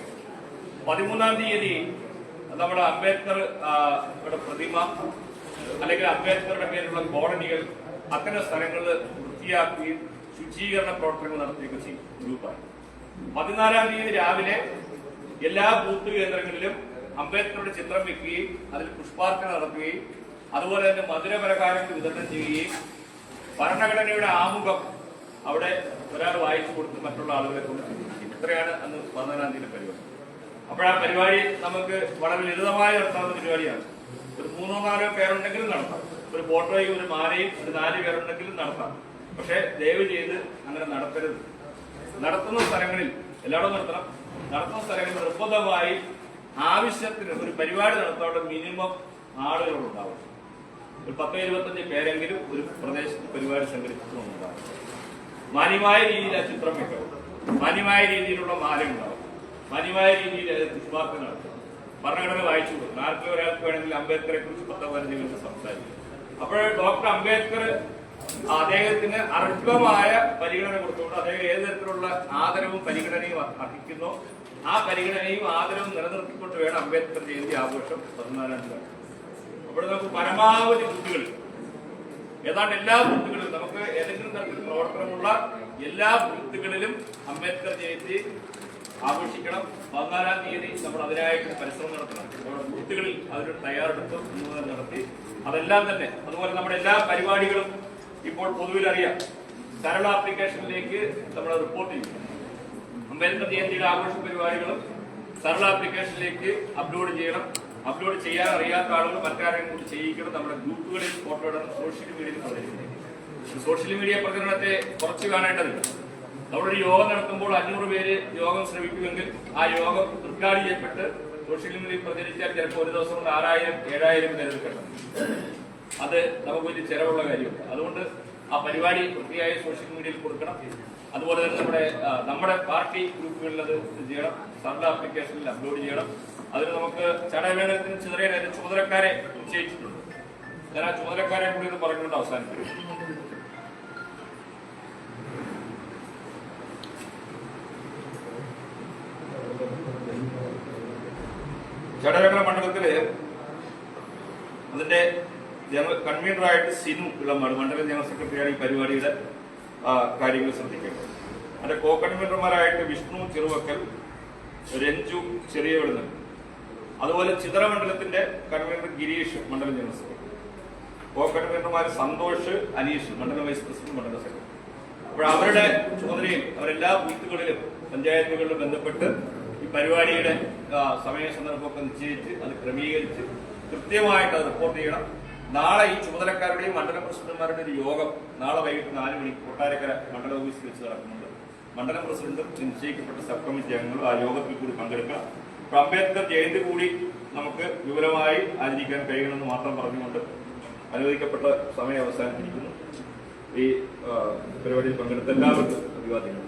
Speaker 1: 13-ാം തീയതി നമ്മുടെ അംബേദ്കർ പ്രതിമ അല്ലെങ്കിൽ അംബേദ്കറുടെ പേരിലുള്ള കോളനികൾ, അത്തരം സ്ഥലങ്ങളിൽ വൃത്തിയാക്കുകയും ശുചീകരണ പ്രവർത്തനങ്ങൾ നടത്തുകയൊക്കെ ചെയ്യും ഗ്രൂപ്പായി. 14-ാം തീയതി രാവിലെ എല്ലാ ബൂത്ത് കേന്ദ്രങ്ങളിലും അംബേദ്കറുടെ ചിത്രം വെക്കുകയും അതിൽ പുഷ്പാർച്ചന നടത്തുകയും അതുപോലെ തന്നെ മധുരപലഹാരങ്ങൾ വിതരണം ചെയ്യുകയും ഭരണഘടനയുടെ ആമുഖം അവിടെ ഒരാൾ വായിച്ചു കൊടുത്ത് മറ്റുള്ള ആളുകളെ കൊണ്ട് ചെയ്യും. ഇത്രയാണ് അന്ന് 14-ാം തീയതി പരിപാടി. അപ്പോഴാ പരിപാടി നമുക്ക് വളരെ ലളിതമായി നടത്താവുന്ന പരിപാടിയാണ്. ഒരു 3-4 പേരുണ്ടെങ്കിലും നടത്താം. ഒരു ഫോട്ടോയും ഒരു മാലയും ഒരു 4 പേരുണ്ടെങ്കിലും നടത്താം. പക്ഷെ ദയവ് ചെയ്ത് അങ്ങനെ നടത്തരുത്. നടത്തുന്ന സ്ഥലങ്ങളിൽ എല്ലായിടവും നടത്തണം. നടത്തുന്ന സ്ഥലങ്ങളിൽ നിർബന്ധമായി ആവശ്യത്തിന് ഒരു പരിപാടി നടത്താനുള്ള മിനിമം ആളുകളുണ്ടാവും. ഒരു 10-25 പേരെങ്കിലും ഒരു പ്രദേശത്ത് പരിപാടി സംഘടിപ്പിക്കുന്നുണ്ടാവും. മാന്യമായ രീതിയിൽ ആ ചിത്രം വെക്കണം. മാന്യമായ രീതിയിലുള്ള മാല ഉണ്ടാവും. മാന്യമായ രീതിയിൽ പുഷ്പാർച്ചന നടത്തും. ഭരണഘടന വായിച്ചു കൊടുക്കും. ആർക്കും ഒരാൾക്ക് വേണമെങ്കിൽ അംബേദ്കറെ കുറിച്ച് 10-15 മിനിറ്റ് സംസാരിക്കും. അപ്പോൾ ഡോക്ടർ അംബേദ്കർ അദ്ദേഹത്തിന് അർഹമായ പരിഗണന കൊടുത്തുകൊണ്ട് അദ്ദേഹം ഏത് തരത്തിലുള്ള ആദരവും പരിഗണനയും അർഹിക്കുന്നോ ആ പരിഗണനയും ആദരവും നിലനിർത്തിക്കൊണ്ട് വേണം അംബേദ്കർ ജയന്തി ആഘോഷം 14-ാം തീയതി. അപ്പോൾ നമുക്ക് പരമാവധി ബൂത്തുകളിൽ, ഏതാണ്ട് എല്ലാ ബൂത്തുകളിലും, നമുക്ക് ഏതെങ്കിലും തരത്തിൽ പ്രവർത്തനമുള്ള എല്ലാ ബൂത്തുകളിലും അംബേദ്കർ ജയന്തി ആഘോഷിക്കണം. 14-ാം തീയതി നമ്മൾ അതിനായിട്ട് പരിശ്രമം നടത്തണം. നമ്മുടെ ബൂത്തുകളിൽ അതിനൊരു തയ്യാറെടുപ്പ് നടത്തി അതെല്ലാം തന്നെ. അതുപോലെ നമ്മുടെ എല്ലാ പരിപാടികളും ഇപ്പോൾ പൊതുവിൽ അറിയാം. സരള ആപ്ലിക്കേഷനിലേക്ക് നമ്മൾ റിപ്പോർട്ട് ചെയ്യും. അംബേദ്കർ ജയന്തിയുടെ ആഘോഷ പരിപാടികളും സരള ആപ്ലിക്കേഷനിലേക്ക് അപ്ലോഡ് ചെയ്യണം. അപ്ലോഡ് ചെയ്യാൻ അറിയാത്ത ആളുകൾ മറ്റാരെങ്കിലും കൂടി ചെയ്യിക്കണം. നമ്മുടെ ഗ്രൂപ്പുകളിൽ ഫോട്ടോ ഇടണം. സോഷ്യൽ മീഡിയയിൽ പ്രചരിക്കണം. സോഷ്യൽ മീഡിയ പ്രചരണത്തെ കുറച്ച് കാണേണ്ടതുണ്ട്. നമ്മളൊരു യോഗം നടത്തുമ്പോൾ 500 പേര് യോഗം ശ്രമിക്കുമെങ്കിൽ ആ യോഗം റെക്കോർഡ് ചെയ്യപ്പെട്ട് സോഷ്യൽ മീഡിയയിൽ പ്രചരിച്ചാൽ ചിലപ്പോൾ ഒരു ദിവസം കൊണ്ട് 6000, 7000 പേര് കിട്ടണം. അത് നമുക്ക് വലിയ ചെലവുള്ള കാര്യമുണ്ട്. അതുകൊണ്ട് ആ പരിപാടി വൃത്തിയായി സോഷ്യൽ മീഡിയയിൽ കൊടുക്കണം. അതുപോലെ തന്നെ നമ്മുടെ പാർട്ടി ഗ്രൂപ്പുകളിൽ അത് ചെയ്യണം. സർവ ആപ്ലിക്കേഷനിൽ അപ്ലോഡ് ചെയ്യണം. അതിന് നമുക്ക് ചടയമേളനത്തിന് ചിതറിയ ചുമതലക്കാരെ നിശ്ചയിച്ചിട്ടുണ്ട്. ഞാൻ ആ ചുമതലക്കാരെ കൂടി ഇത് പറഞ്ഞുകൊണ്ട് അവസാനിപ്പിക്കും. ചടയമേള മണ്ഡലത്തില് അതിന്റെ കൺവീനറായിട്ട് സിനു ഇളമാട്, മണ്ഡലം ജനറൽ സെക്രട്ടറിയാണ് ഈ പരിപാടിയുടെ കാര്യങ്ങൾ ശ്രദ്ധിക്കേണ്ടത്. അതിന്റെ കോ കൺവീനർമാരായിട്ട് വിഷ്ണു ചെറുവക്കൽ, രഞ്ജു ചെറിയവിടുന്ന്, അതുപോലെ ചിതറ മണ്ഡലത്തിന്റെ കൺവീനർ ഗിരീഷ്, മണ്ഡലം ജനറൽ സെക്രട്ടറി. കോ കൺവീനർമാർ സന്തോഷ്, അനീഷ്, മണ്ഡലം വൈസ് പ്രസിഡന്റ്, മണ്ഡലം സെക്രട്ടറി. അപ്പോൾ അവരുടെ ചുമതലയിൽ അവരെല്ലാ ബൂത്തുകളിലും പഞ്ചായത്തുകളിലും ബന്ധപ്പെട്ട് ഈ പരിപാടിയുടെ സമയ സന്ദർഭമൊക്കെ നിശ്ചയിച്ച് അത് ക്രമീകരിച്ച് കൃത്യമായിട്ട് അത് റിപ്പോർട്ട് ചെയ്യണം. നാളെ ഈ ചുമതലക്കാരുടെയും മണ്ഡലം പ്രസിഡന്റുമാരുടെ ഒരു യോഗം നാളെ വൈകിട്ട് 4 മണിക്ക് കൊട്ടാരക്കര മണ്ഡല ഓഫീസിൽ വെച്ച് നടക്കുന്നുണ്ട്. മണ്ഡലം പ്രസിഡന്റും നിശ്ചയിക്കപ്പെട്ട സബ് കമ്മിറ്റി അംഗങ്ങളും ആ യോഗത്തിൽ കൂടി പങ്കെടുക്കണം. അപ്പൊ അംബേദ്കർ ജയന്തി കൂടി നമുക്ക് വിപുലമായി ആചരിക്കാൻ കഴിയണമെന്ന് മാത്രം പറഞ്ഞുകൊണ്ട് അനുവദിക്കപ്പെട്ട സമയം അവസാനിച്ചിരിക്കുന്നു. ഈ പരിപാടിയിൽ പങ്കെടുത്ത എല്ലാവർക്കും അഭിവാദ്യങ്ങൾ.